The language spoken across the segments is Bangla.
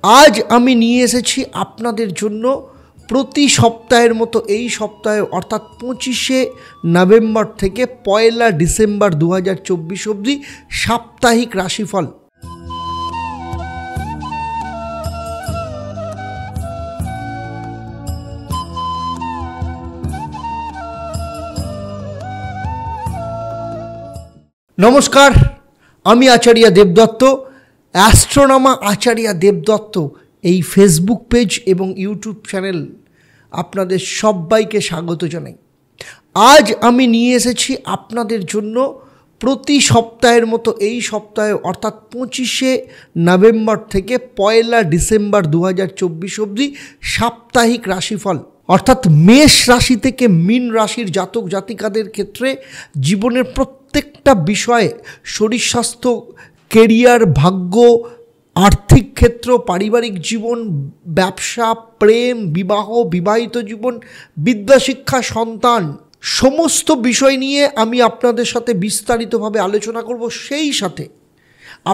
আজ আমি নিয়ে এসেছি আপনাদের জন্য প্রতি সপ্তাহের মতো এই সপ্তাহে অর্থাৎ 25শে নভেম্বর থেকে 1 ডিসেম্বর 2024 অবধি সাপ্তাহিক রাশিফল। নমস্কার, আমি আচার্য দেবদত্ত। অ্যাস্ট্রোনমার আচার্য দেবদত্ত এই ফেসবুক পেজ এবং ইউটিউব চ্যানেল আপনাদের সবাইকে স্বাগত জানাই। আজ আমি নিয়ে এসেছি আপনাদের জন্য প্রতি সপ্তাহের মতো এই সপ্তাহে অর্থাৎ 25শে নভেম্বর থেকে 1 ডিসেম্বর 2024 অবধি সাপ্তাহিক রাশিফল। অর্থাৎ মেষ রাশি থেকে মীন রাশির জাতক জাতিকাদের ক্ষেত্রে জীবনের প্রত্যেকটা বিষয়ে শরীর স্বাস্থ্য, কেরিয়ার, ভাগ্য, আর্থিক ক্ষেত্র, পারিবারিক জীবন, ব্যবসা, প্রেম, বিবাহ, বিবাহিত জীবন, বিদ্যা, শিক্ষা, সন্তান, সমস্ত বিষয় নিয়ে আমি আপনাদের সাথে বিস্তারিতভাবে আলোচনা করব। সেই সাথে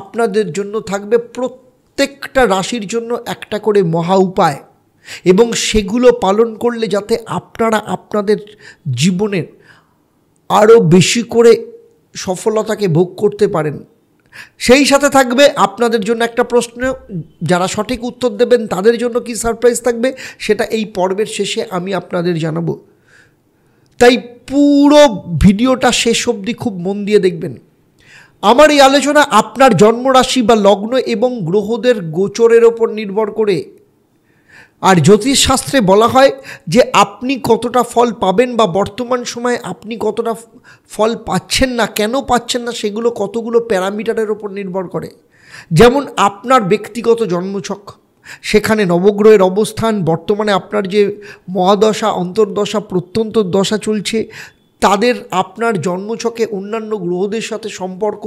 আপনাদের জন্য থাকবে প্রত্যেকটা রাশির জন্য একটা করে মহা উপায়, এবং সেগুলো পালন করলে যাতে আপনারা আপনাদের জীবনের আরও বেশি করে সফলতাকে ভোগ করতে পারেন। সেই সাথে থাকবে আপনাদের জন্য একটা প্রশ্ন, যারা সঠিক উত্তর দেবেন তাদের জন্য কি সারপ্রাইজ থাকবে সেটা এই পর্বের শেষে আমি আপনাদের জানাবো। তাই পুরো ভিডিওটা শেষ অবধি খুব মন দিয়ে দেখবেন। আমার এই আলোচনা আপনার জন্মরাশি বা লগ্ন এবং গ্রহদের গোচরের ওপর নির্ভর করে। আর জ্যোতিষশাস্ত্রে বলা হয় যে আপনি কতটা ফল পাবেন বা বর্তমান সময়ে আপনি কতটা ফল পাচ্ছেন না, কেন পাচ্ছেন না, সেগুলো কতগুলো প্যারামিটারের ওপর নির্ভর করে। যেমন আপনার ব্যক্তিগত জন্মছক, সেখানে নবগ্রহের অবস্থান, বর্তমানে আপনার যে মহাদশা, অন্তর্দশা, প্রত্যন্তর দশা চলছে, তাদের আপনার জন্মছকে অন্যান্য গ্রহদের সাথে সম্পর্ক,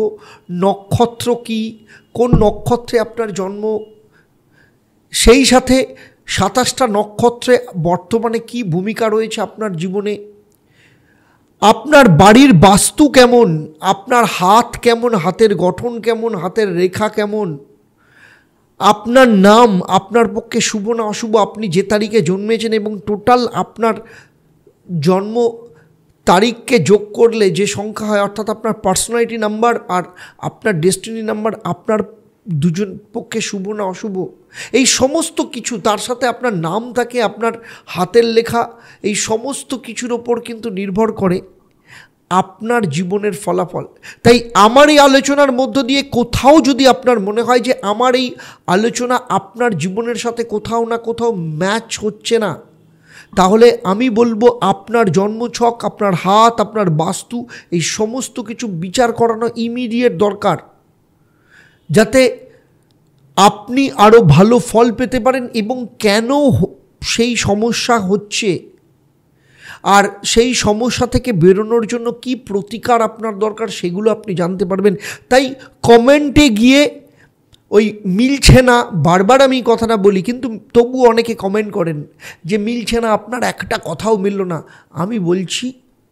নক্ষত্র কি, কোন নক্ষত্রে আপনার জন্ম, সেই সাথে 27টা নক্ষত্রে বর্তমানে কি ভূমিকা রয়েছে আপনার জীবনে, আপনার বাড়ির বাস্তু কেমন, আপনার হাত কেমন, হাতের গঠন কেমন, হাতের রেখা কেমন, আপনার নাম আপনার পক্ষে শুভ না অশুভ, আপনি যে তারিখে জন্মেছেন এবং টোটাল আপনার জন্ম তারিখকে যোগ করলে যে সংখ্যা হয়, অর্থাৎ আপনার পার্সোনালিটি নাম্বার আর আপনার ডেস্টিনি নাম্বার, আপনার দুজন পক্ষে শুভ না অশুভ, এই সমস্ত কিছু, তার সাথে আপনার নাম থাকে, আপনার হাতের লেখা, এই সমস্ত কিছুর ওপর কিন্তু নির্ভর করে আপনার জীবনের ফলাফল। তাই আমার এই আলোচনার মধ্য দিয়ে কোথাও যদি আপনার মনে হয় যে আমার এই আলোচনা আপনার জীবনের সাথে কোথাও না কোথাও ম্যাচ হচ্ছে না, তাহলে আমি বলবো আপনার জন্মছক, আপনার হাত, আপনার বাস্তু, এই সমস্ত কিছু বিচার করানো ইমিডিয়েট দরকার, যাতে আপনি আরও ভালো ফল পেতে পারেন এবং কেন সেই সমস্যা হচ্ছে আর সেই সমস্যা থেকে বেরোনোর জন্য কি প্রতিকার আপনার দরকার সেগুলো আপনি জানতে পারবেন। তাই কমেন্টে গিয়ে ওই মিলছে না, বারবার আমি কথাটা বলি, কিন্তু তবু অনেকে কমেন্ট করেন যে মিলছে না, আপনার একটা কথাও মিলল না। আমি বলছি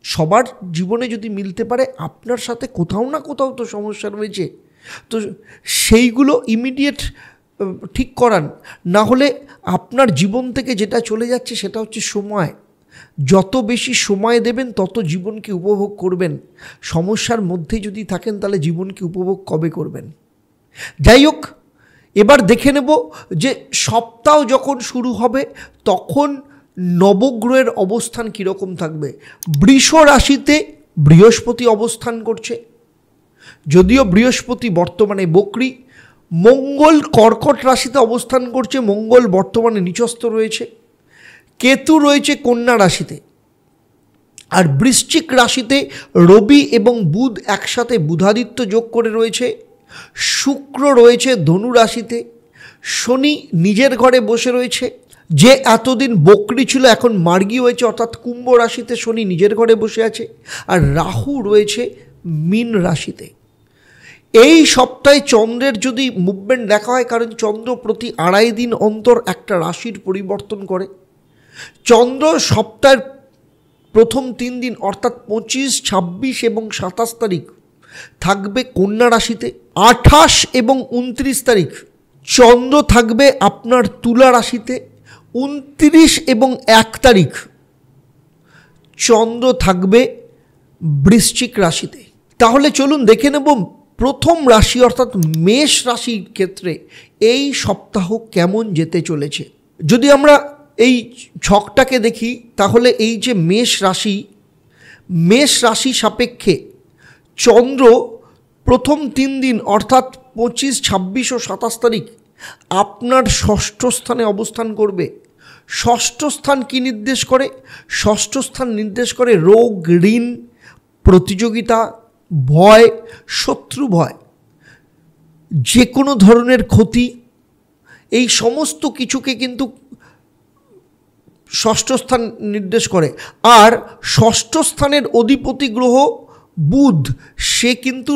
সবার জীবনে যদি মিলতে পারে, আপনার সাথে কোথাও না কোথাও তো সমস্যা রয়েছে, তো সেইগুলো ইমিডিয়েট ঠিক করান। না হলে আপনার জীবন থেকে যেটা চলে যাচ্ছে সেটা হচ্ছে সময়। যত বেশি সময় দেবেন তত জীবনকে উপভোগ করবেন। সমস্যার মধ্যে যদি থাকেন তাহলে জীবনকে উপভোগ কবে করবেন? যাই হোক, এবার দেখে নেব যে সপ্তাহ যখন শুরু হবে তখন নবগ্রহের অবস্থান কীরকম থাকবে। বৃষ রাশিতে বৃহস্পতি অবস্থান করছে, যদিও বৃহস্পতি বর্তমানে বক্রী। মঙ্গল কর্কট রাশিতে অবস্থান করছে, মঙ্গল বর্তমানে নিচস্থ রয়েছে। কেতু রয়েছে কন্যা রাশিতে, আর বৃশ্চিক রাশিতে রবি এবং বুধ একসাথে বুধাদিত্য যোগ করে রয়েছে। শুক্র রয়েছে ধনু রাশিতে, শনি নিজের ঘরে বসে রয়েছে, যে এতদিন বক্রী ছিল এখন মার্গী হয়েছে, অর্থাৎ কুম্ভ রাশিতে শনি নিজের ঘরে বসে আছে, আর রাহু রয়েছে মীন রাশিতে। এই সপ্তাহে চন্দ্রের যদি মুভমেন্ট দেখা হয়, কারণ চন্দ্র প্রতি 2.5 দিন অন্তর একটা রাশির পরিবর্তন করে, চন্দ্র সপ্তাহের প্রথম 3 দিন অর্থাৎ 25, 26 এবং 27 তারিখ থাকবে কন্যা রাশিতে। 28 এবং 29 তারিখ চন্দ্র থাকবে আপনার তুলা রাশিতে। 29 এবং 1 তারিখ চন্দ্র থাকবে বৃশ্চিক রাশিতে। তাহলে চলুন দেখে নেব প্রথম রাশি অর্থাৎ মেষ রাশির ক্ষেত্রে এই সপ্তাহ কেমন যেতে চলেছে। যদি আমরা এই ছকটাকে দেখি তাহলে এই যে মেষ রাশি সাপেক্ষে চন্দ্র প্রথম 3 দিন অর্থাৎ 25, 26 ও 27 তারিখ আপনার ষষ্ঠ স্থানে অবস্থান করবে। ষষ্ঠ স্থান কি নির্দেশ করে? ষষ্ঠ স্থান নির্দেশ করে রোগ, ঋণ, প্রতিযোগিতা, ভয়, শত্রু ভয়, যে কোনো ধরনের ক্ষতি, এই সমস্ত কিছুকে কিন্তু ষষ্ঠ স্থান নির্দেশ করে। আর ষষ্ঠ স্থানের অধিপতি গ্রহ বুধ, সে কিন্তু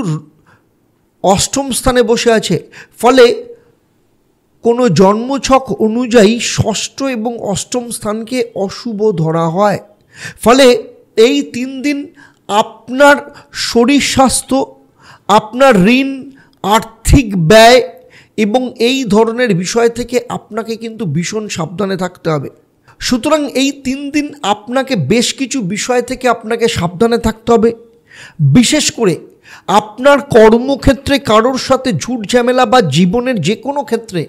অষ্টম স্থানে বসে আছে। ফলে কোনো জন্মছক অনুযায়ী ষষ্ঠ এবং অষ্টম স্থানকে অশুভ ধরা হয়। ফলে এই 3 দিন আপনার শরীর স্বাস্থ্য, আপনার ঋণ, আর্থিক ব্যয় এবং এই ধরনের বিষয় থেকে আপনাকে কিন্তু ভীষণ সাবধানে থাকতে হবে। সুতরাং এই 3 দিন আপনাকে বেশ কিছু বিষয় থেকে আপনাকে সাবধানে থাকতে হবে। বিশেষ করে আপনার কর্মক্ষেত্রে কারোর সাথে ঝুট ঝামেলা বা জীবনের যে কোনো ক্ষেত্রে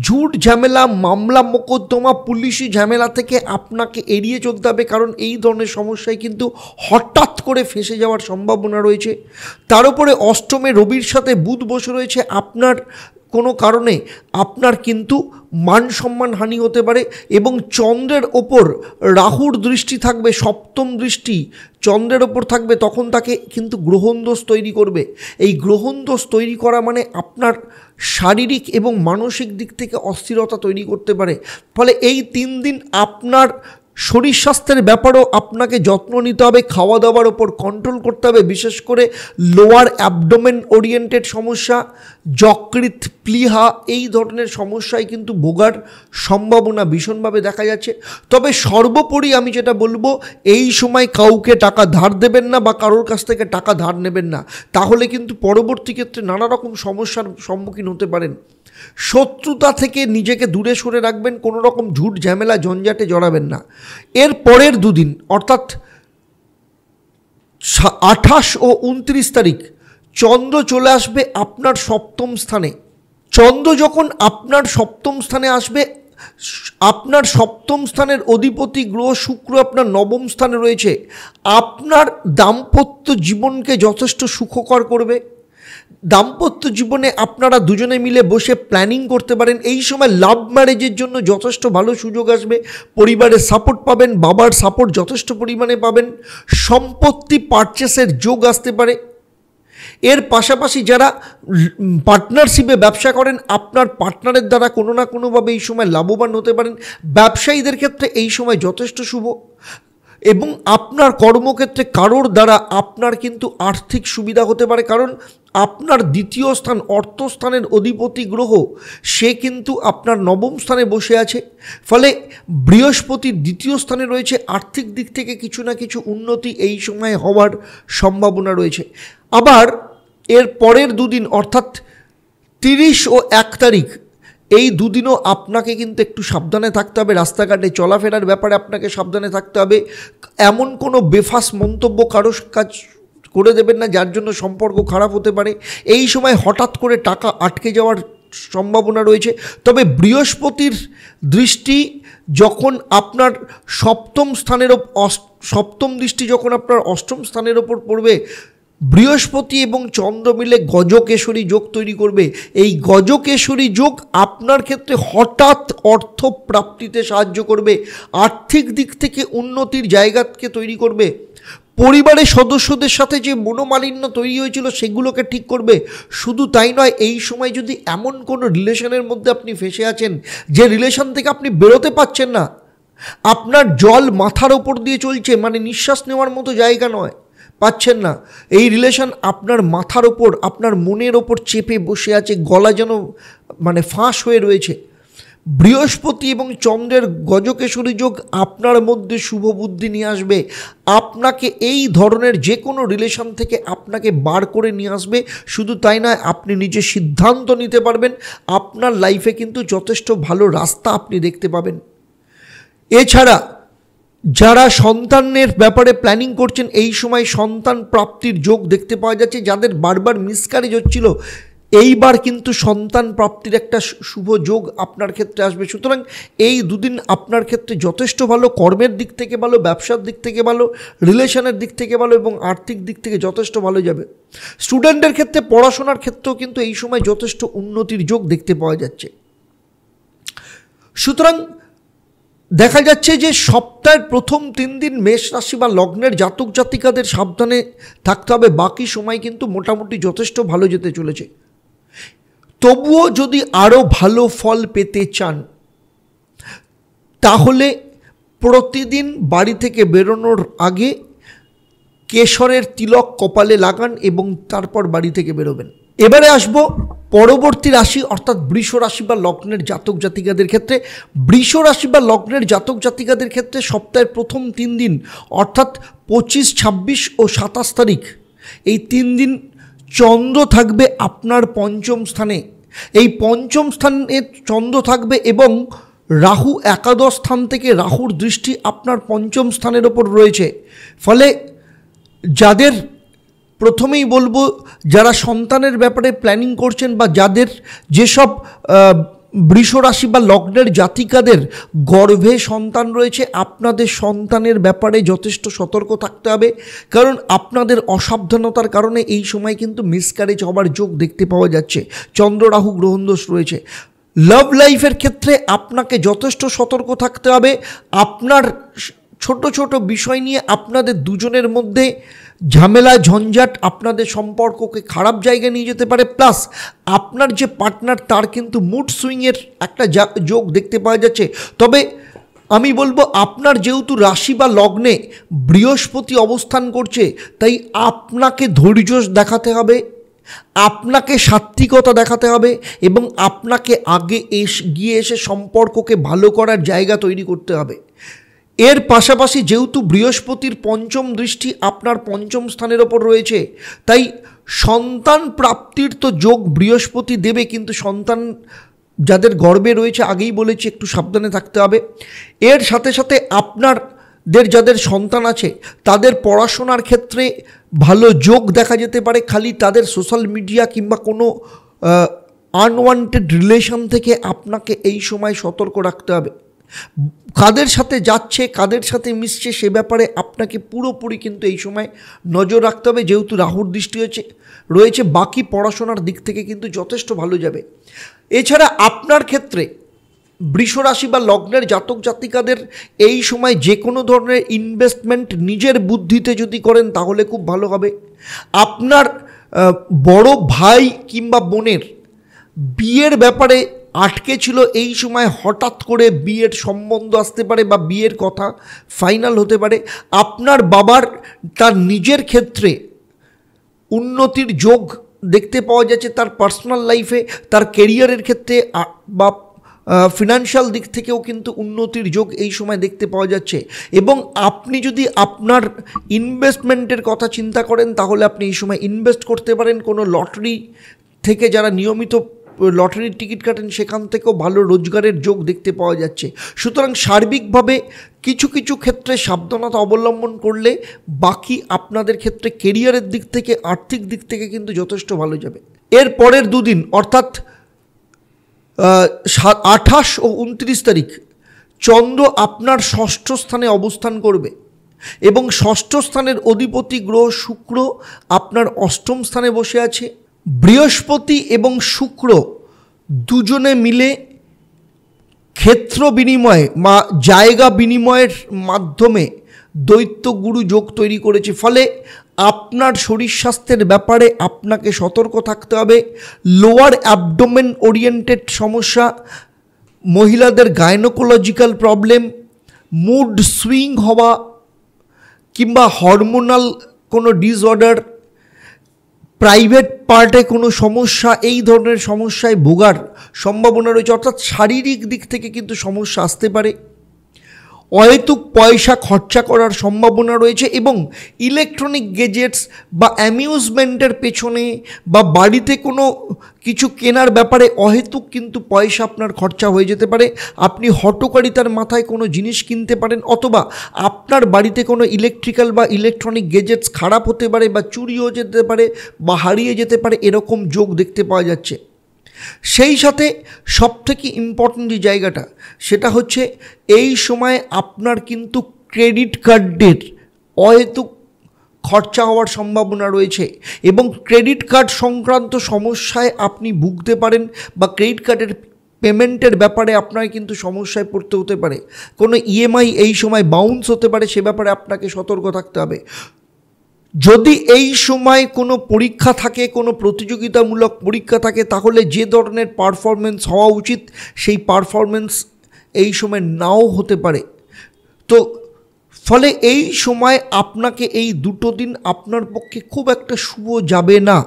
ঝুট ঝামেলা, মামলা মোকদ্দমা, পুলিশি ঝামেলা থেকে আপনাকে এড়িয়ে চলতে হবে। কারণ এই ধরনের সমস্যায় কিন্তু হঠাৎ করে ফেঁসে যাওয়ার সম্ভাবনা রয়েছে। তার উপরে অষ্টমে রবির সাথে বুধ বসে রয়েছে। আপনার কোনো কারণে আপনার কিন্তু মান সম্মান হানি হতে পারে। এবং চন্দ্রের ওপর রাহুর দৃষ্টি থাকবে, সপ্তম দৃষ্টি চন্দ্রের ওপর থাকবে, তখন তাকে কিন্তু গ্রহণদোষ তৈরি করবে। এই গ্রহণদোষ তৈরি করা মানে আপনার শারীরিক এবং মানসিক দিক থেকে অস্থিরতা তৈরি করতে পারে। ফলে এই 3 দিন আপনার শরীর স্বাস্থ্যের ব্যাপারেও আপনাকে যত্ন নিতে হবে, খাওয়া দাওয়ার ওপর কন্ট্রোল করতে হবে। বিশেষ করে লোয়ার অ্যাবডোমেন ওরিয়েন্টেড সমস্যা, যকৃৎ, প্লীহা, এই ধরনের সমস্যায় কিন্তু ভোগার সম্ভাবনা ভীষণভাবে দেখা যাচ্ছে। তবে সর্বোপরি আমি যেটা বলবো, এই সময় কাউকে টাকা ধার দেবেন না বা কারোর কাছ থেকে টাকা ধার নেবেন না, তাহলে কিন্তু পরবর্তী ক্ষেত্রে নানা রকম সমস্যার সম্মুখীন হতে পারেন। শত্রুতা থেকে নিজেকে দূরে সরে রাখবেন, কোনো রকম ঝুট ঝামেলা ঝঞ্ঝাটে জড়াবেন না। এর পরের 2 দিন অর্থাৎ 28 ও 29 তারিখ চন্দ্র চলে আসবে আপনার সপ্তম স্থানে। চন্দ্র যখন আপনার সপ্তম স্থানে আসবে, আপনার সপ্তম স্থানের অধিপতি গ্রহ শুক্র আপনার নবম স্থানে রয়েছে। আপনার দাম্পত্য জীবনকে যথেষ্ট সুখকর করবে। দাম্পত্য জীবনে আপনারা দুজনে মিলে বসে প্ল্যানিং করতে পারেন। এই সময় লাভ ম্যারেজের জন্য যথেষ্ট ভালো সুযোগ আসবে। পরিবারের সাপোর্ট পাবেন, বাবার সাপোর্ট যথেষ্ট পরিমাণে পাবেন। সম্পত্তি পারচেসের যোগ আসতে পারে। এর পাশাপাশি যারা পার্টনারশিপে ব্যবসা করেন, আপনার পার্টনারের দ্বারা কোনো না কোনোভাবে এই সময় লাভবান হতে পারেন। ব্যবসায়ীদের ক্ষেত্রে এই সময় যথেষ্ট শুভ। এবং আপনার কর্মক্ষেত্রে কারোর দ্বারা আপনার কিন্তু আর্থিক সুবিধা হতে পারে। কারণ আপনার দ্বিতীয় স্থান অর্থস্থানের অধিপতি গ্রহ, সে কিন্তু আপনার নবম স্থানে বসে আছে। ফলে বৃহস্পতির দ্বিতীয় স্থানে রয়েছে। আর্থিক দিক থেকে কিছু না কিছু উন্নতি এই সময় হওয়ার সম্ভাবনা রয়েছে। আবার এর পরের 2 দিন অর্থাৎ 30 ও 1 তারিখ, এই 2 দিনও আপনাকে কিন্তু একটু সাবধানে থাকতে হবে। রাস্তাঘাটে চলাফেরার ব্যাপারে আপনাকে সাবধানে থাকতে হবে। এমন কোনো বেফাস মন্তব্য কারো কাজ করে দেবেন না যার জন্য সম্পর্ক খারাপ হতে পারে। এই সময় হঠাৎ করে টাকা আটকে যাওয়ার সম্ভাবনা রয়েছে। তবে বৃহস্পতির দৃষ্টি যখন আপনার সপ্তম দৃষ্টি যখন আপনার অষ্টম স্থানের ওপর পড়বে, বৃহস্পতি এবং চন্দ্র মিলে গজকেশরী যোগ তৈরি করবে। এই গজকেশরী যোগ আপনার ক্ষেত্রে হঠাৎ অর্থ প্রাপ্তিতে সাহায্য করবে। আর্থিক দিক থেকে উন্নতির জায়গাকে তৈরি করবে। পরিবারের সদস্যদের সাথে যে মনোমালিন্য তৈরি হয়েছিল সেগুলোকে ঠিক করবে। শুধু তাই নয়, এই সময় যদি এমন কোনো রিলেশনের মধ্যে আপনি ফেঁসে আছেন যে রিলেশন থেকে আপনি বেরোতে পারছেন না, আপনার জল মাথার ওপর দিয়ে চলছে, মানে নিঃশ্বাস নেওয়ার মতো জায়গা নয়, পাচ্ছেন না, এই রিলেশন আপনার মাথার ওপর, আপনার মনের ওপর চেপে বসে আছে, গলা যেন মানে ফাঁস হয়ে রয়েছে, বৃহস্পতি এবং চন্দ্রের গজকেশরী যোগ আপনার মধ্যে শুভ বুদ্ধি নিয়ে আসবে, আপনাকে এই ধরনের যে কোনো রিলেশন থেকে আপনাকে বার করে নিয়ে আসবে। শুধু তাই নয়, আপনি নিজে সিদ্ধান্ত নিতে পারবেন, আপনার লাইফে কিন্তু যথেষ্ট ভালো রাস্তা আপনি দেখতে পাবেন। এছাড়া যারা সন্তানের ব্যাপারে প্ল্যানিং করছেন, এই সময় সন্তান প্রাপ্তির যোগ দেখতে পাওয়া যাচ্ছে। যাদের বারবার মিসক্যারেজ হচ্ছিল, এইবার কিন্তু সন্তান প্রাপ্তির একটা শুভ যোগ আপনার ক্ষেত্রে আসবে। সুতরাং এই দুদিন আপনার ক্ষেত্রে যথেষ্ট ভালো, কর্মের দিক থেকে ভালো, ব্যবসার দিক থেকে ভালো, রিলেশনের দিক থেকে ভালো এবং আর্থিক দিক থেকে যথেষ্ট ভালো যাবে। স্টুডেন্টের ক্ষেত্রে, পড়াশোনার ক্ষেত্রেও কিন্তু এই সময় যথেষ্ট উন্নতির যোগ দেখতে পাওয়া যাচ্ছে। সুতরাং দেখা যাচ্ছে যে সপ্তাহের প্রথম 3 দিন মেষ রাশি বা লগ্নের জাতক জাতিকাদের সাবধানে থাকতে হবে, বাকি সময় কিন্তু মোটামুটি যথেষ্ট ভালো যেতে চলেছে। তবুও যদি আরও ভালো ফল পেতে চান, তাহলে প্রতিদিন বাড়ি থেকে বেরোনোর আগে কেশরের তিলক কপালে লাগান এবং তারপর বাড়ি থেকে বেরোবেন। এবারে আসব পরবর্তী রাশি, অর্থাৎ বৃষ রাশি বা লগ্নের জাতক জাতিকাদের ক্ষেত্রে। বৃষ রাশি বা লগ্নের জাতক জাতিকাদের ক্ষেত্রে সপ্তাহের প্রথম 3 দিন, অর্থাৎ 25, 26 ও 27 তারিখ, এই 3 দিন চন্দ্র থাকবে আপনার পঞ্চম স্থানে। এই পঞ্চম স্থানে চন্দ্র থাকবে এবং রাহু একাদশ স্থান থেকে, রাহুর দৃষ্টি আপনার পঞ্চম স্থানের ওপর রয়েছে। ফলে যাদের, প্রথমেই বলবো, যারা সন্তানের ব্যাপারে প্ল্যানিং করছেন বা যাদের যেসব বৃষ রাশি বা লগ্নের জাতিকাদের গর্ভে সন্তান রয়েছে, আপনাদের সন্তানের ব্যাপারে যথেষ্ট সতর্ক থাকতে হবে, কারণ আপনাদের অসাবধানতার কারণে এই সময় কিন্তু মিসক্যারেজ হবার যোগ দেখতে পাওয়া যাচ্ছে। চন্দ্র রাহু গ্রহণদোষ রয়েছে। লাভ লাইফের ক্ষেত্রে আপনাকে যথেষ্ট সতর্ক থাকতে হবে। আপনার ছোট ছোট বিষয় নিয়ে আপনাদের দুজনের মধ্যে ঝামেলা ঝঞ্ঝাট আপনাদের সম্পর্ককে খারাপ জায়গায় নিয়ে যেতে পারে। প্লাস আপনার যে পার্টনার, তার কিন্তু মুড সুইংয়ের একটা যোগ দেখতে পাওয়া যাচ্ছে। তবে আমি বলবো, আপনার যেহেতু রাশি বা লগ্নে বৃহস্পতি অবস্থান করছে, তাই আপনাকে ধৈর্য দেখাতে হবে, আপনাকে সাত্বিকতা দেখাতে হবে এবং আপনাকে আগে গিয়ে এসে সম্পর্ককে ভালো করার জায়গা তৈরি করতে হবে। এর পাশাপাশি যেহেতু বৃহস্পতির পঞ্চম দৃষ্টি আপনার পঞ্চম স্থানের ওপর রয়েছে, তাই সন্তান প্রাপ্তির তো যোগ বৃহস্পতি দেবে, কিন্তু সন্তান যাদের গর্ভে রয়েছে, আগেই বলেছি, একটু সাবধানে থাকতে হবে। এর সাথে সাথে আপনাদের যাদের সন্তান আছে, তাদের পড়াশোনার ক্ষেত্রে ভালো যোগ দেখা যেতে পারে। খালি তাদের সোশ্যাল মিডিয়া কিংবা কোনো আনওয়ান্টেড রিলেশন থেকে আপনাকে এই সময় সতর্ক রাখতে হবে। কাদের সাথে যাচ্ছে, কাদের সাথে মিশছে, সে ব্যাপারে আপনাকে পুরোপুরি কিন্তু এই সময় নজর রাখতে হবে। যেহেতু রাহুর দৃষ্টি রয়েছে, বাকি পড়াশোনার দিক থেকে কিন্তু যথেষ্ট ভালো যাবে। এছাড়া আপনার ক্ষেত্রে বৃষ রাশি বা লগ্নের জাতক জাতিকাদের এই সময় যে কোনো ধরনের ইনভেস্টমেন্ট নিজের বুদ্ধিতে যদি করেন, তাহলে খুব ভালো হবে। আপনার বড় ভাই কিংবা বোনের বিয়ের ব্যাপারে আটকে ছিল, এই সময় হঠাৎ করে বিয়ের সম্বন্ধ আসতে পারে বা বিয়ের কথা ফাইনাল হতে পারে। আপনার বাবার তার নিজের ক্ষেত্রে উন্নতির যোগ দেখতে পাওয়া যাচ্ছে, তার পার্সোনাল লাইফে, তার কেরিয়ারের ক্ষেত্রে বা ফিনান্সিয়াল দিক থেকেও কিন্তু উন্নতির যোগ এই সময় দেখতে পাওয়া যাচ্ছে। এবং আপনি যদি আপনার ইনভেস্টমেন্টের কথা চিন্তা করেন, তাহলে আপনি এই সময় ইনভেস্ট করতে পারেন। কোনো লটারি থেকে যারা নিয়মিত লটারির টিকিট কাটেন, সেখান থেকেও ভালো রোজগারের যোগ দেখতে পাওয়া যাচ্ছে। সুতরাং সার্বিকভাবে কিছু কিছু ক্ষেত্রে সাবধানতা অবলম্বন করলে বাকি আপনাদের ক্ষেত্রে কেরিয়ারের দিক থেকে, আর্থিক দিক থেকে কিন্তু যথেষ্ট ভালো যাবে। এর পরের দুদিন, অর্থাৎ 28 ও 29 তারিখ, চন্দ্র আপনার ষষ্ঠ স্থানে অবস্থান করবে এবং ষষ্ঠ স্থানের অধিপতি গ্রহ শুক্র আপনার অষ্টম স্থানে বসে আছে। বৃহস্পতি এবং শুক্র দুজনে মিলে ক্ষেত্র বিনিময় বা জায়গা বিনিময়ের মাধ্যমে দৈত্য গুরু যোগ তৈরি করেছে। ফলে আপনার শরীর স্বাস্থ্যের ব্যাপারে আপনাকে সতর্ক থাকতে হবে। লোয়ার অ্যাবডোমেন ওরিয়েন্টেড সমস্যা, মহিলাদের গাইনোকোলজিক্যাল প্রবলেম, মুড সুইং হওয়া কিংবা হরমোনাল কোনো ডিসঅর্ডার, প্রাইভেট পার্টে কোনো সমস্যা, এই ধরনের সমস্যায় ভোগার সম্ভাবনা রয়েছে, অর্থাৎ শারীরিক দিক থেকে কিন্তু সমস্যা আসতে পারে। অহেতুক পয়সা খরচা করার সম্ভাবনা রয়েছে এবং ইলেকট্রনিক গেজেটস বা অ্যামিউজমেন্টের পেছনে বা বাড়িতে কোনো কিছু কেনার ব্যাপারে অহেতুক কিন্তু পয়সা আপনার খরচা হয়ে যেতে পারে। আপনি হঠকারিতার মাথায় কোনো জিনিস কিনতে পারেন, অথবা আপনার বাড়িতে কোনো ইলেকট্রিক্যাল বা ইলেকট্রনিক গেজেটস খারাপ হতে পারে বা চুরি হয়ে যেতে পারে বা হারিয়ে যেতে পারে, এরকম যোগ দেখতে পাওয়া যাচ্ছে। সেই সাথে সবথেকে ইম্পর্টেন্ট যে জায়গাটা, সেটা হচ্ছে এই সময় আপনার কিন্তু ক্রেডিট কার্ডের অহেতুক খরচা হওয়ার সম্ভাবনা রয়েছে এবং ক্রেডিট কার্ড সংক্রান্ত সমস্যায় আপনি ভুগতে পারেন বা ক্রেডিট কার্ডের পেমেন্টের ব্যাপারে আপনার কিন্তু সমস্যায় পড়তে হতে পারে। কোনো ইএমআই এই সময় বাউন্স হতে পারে, সে ব্যাপারে আপনাকে সতর্ক থাকতে হবে। যদি এই সময় কোনো পরীক্ষা থাকে, কোনো প্রতিযোগিতামূলক পরীক্ষা থাকে, তাহলে যে ধরনের পারফরমেন্স হওয়া উচিত সেই পারফরমেন্স এই সময় নাও হতে পারে। তো ফলে এই সময় আপনাকে এই দুটো দিন আপনার পক্ষে খুব একটা শুভ যাবে না,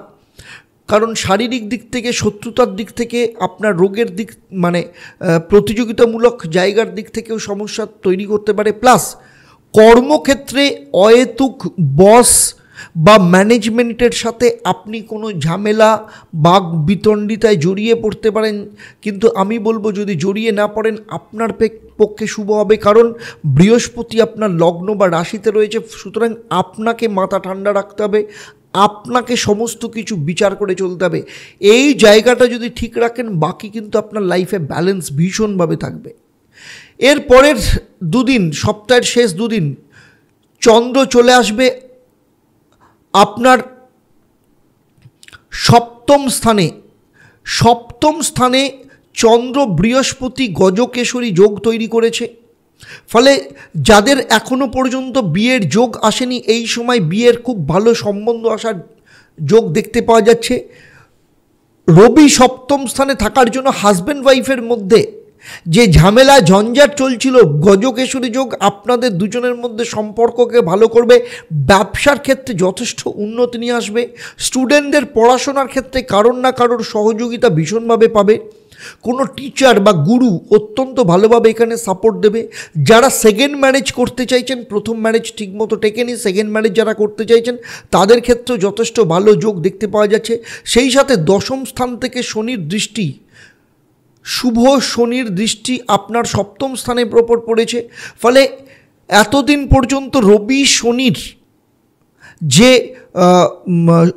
কারণ শারীরিক দিক থেকে, শত্রুতার দিক থেকে, আপনার রোগের দিক মানে প্রতিযোগিতামূলক জায়গার দিক থেকেও সমস্যা তৈরি করতে পারে। প্লাস কর্মক্ষেত্রে অহেতুক বস বা ম্যানেজমেন্টের সাথে আপনি কোনো ঝামেলা বাক বিতণ্ডিতায় জড়িয়ে পড়তে পারেন, কিন্তু আমি বলবো যদি জড়িয়ে না পড়েন আপনার পক্ষে শুভ হবে, কারণ বৃহস্পতি আপনার লগ্ন বা রাশিতে রয়েছে। সুতরাং আপনাকে মাথা ঠান্ডা রাখতে হবে, আপনাকে সমস্ত কিছু বিচার করে চলতে হবে। এই জায়গাটা যদি ঠিক রাখেন, বাকি কিন্তু আপনার লাইফে ব্যালেন্স ভীষণভাবে থাকবে। এর পরের দুদিন, সপ্তাহের শেষ দুদিন, চন্দ্র চলে আসবে আপনার সপ্তম স্থানে চন্দ্র বৃহস্পতি গজকেশরী যোগ তৈরি করেছে। ফলে যাদের এখনো পর্যন্ত বিয়ের যোগ আসেনি, এই সময় বিয়ের খুব ভালো সম্বন্ধ আসার যোগ দেখতে পাওয়া যাচ্ছে। রবি সপ্তম স্থানে থাকার জন্য হাজব্যান্ড ওয়াইফের মধ্যে যে ঝামেলা ঝঞ্ঝাট চলছিল, গজকেশরী যোগ আপনাদের দুজনের মধ্যে সম্পর্ককে ভালো করবে। ব্যবসার ক্ষেত্রে যথেষ্ট উন্নতি নিয়ে আসবে। স্টুডেন্টদের পড়াশোনার ক্ষেত্রে কারোর না কারোর সহযোগিতা ভীষণভাবে পাবে। কোনো টিচার বা গুরু অত্যন্ত ভালোভাবে এখানে সাপোর্ট দেবে। যারা সেকেন্ড ম্যারেজ করতে চাইছেন, প্রথম ম্যারেজ ঠিকমতো টেকেনি, সেকেন্ড ম্যারেজ যারা করতে চাইছেন তাদের ক্ষেত্রেও যথেষ্ট ভালো যোগ দেখতে পাওয়া যাচ্ছে। সেই সাথে দশম স্থান থেকে শনির দৃষ্টি, শুভ শনির দৃষ্টি আপনার সপ্তম স্থানের ওপর পড়েছে। ফলে এতদিন পর্যন্ত রবি শনির যে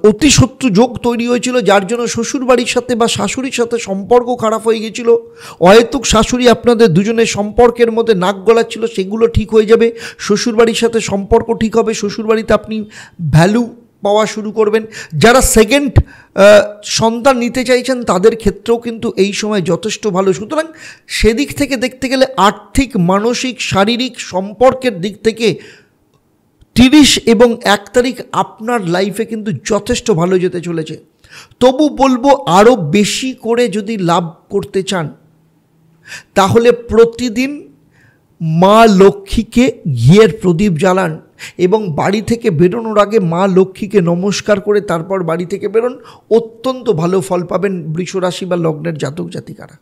অতিশত্রু যোগ তৈরি হয়েছিল, যার জন্য শ্বশুরবাড়ির সাথে বা শাশুড়ির সাথে সম্পর্ক খারাপ হয়ে গেছিলো, অহেতুক শাশুড়ি আপনাদের দুজনের সম্পর্কের মধ্যে নাক গলাচ্ছিল, সেগুলো ঠিক হয়ে যাবে। শ্বশুরবাড়ির সাথে সম্পর্ক ঠিক হবে, শ্বশুরবাড়িতে আপনি ভ্যালু পাওয়া শুরু করবেন। যারা সেকেন্ড সন্তান নিতে চাইছেন তাদের ক্ষেত্রেও কিন্তু এই সময় যথেষ্ট ভালো। সুতরাং সেদিক থেকে দেখতে গেলে আর্থিক, মানসিক, শারীরিক সম্পর্কের দিক থেকে 30 এবং 1 তারিখ আপনার লাইফে কিন্তু যথেষ্ট ভালো যেতে চলেছে। তবু বলবো, আরও বেশি করে যদি লাভ করতে চান তাহলে প্রতিদিন মা লক্ষ্মীকে ঘিয়ের প্রদীপ জ্বালান এবং বাড়ি থেকে বেরোনোর আগে মা লক্ষ্মীকে নমস্কার করে তারপর বাড়ি থেকে বেরোন। অত্যন্ত ভালো ফল পাবেন বৃষ রাশি বা লগ্নের জাতক জাতিকারা।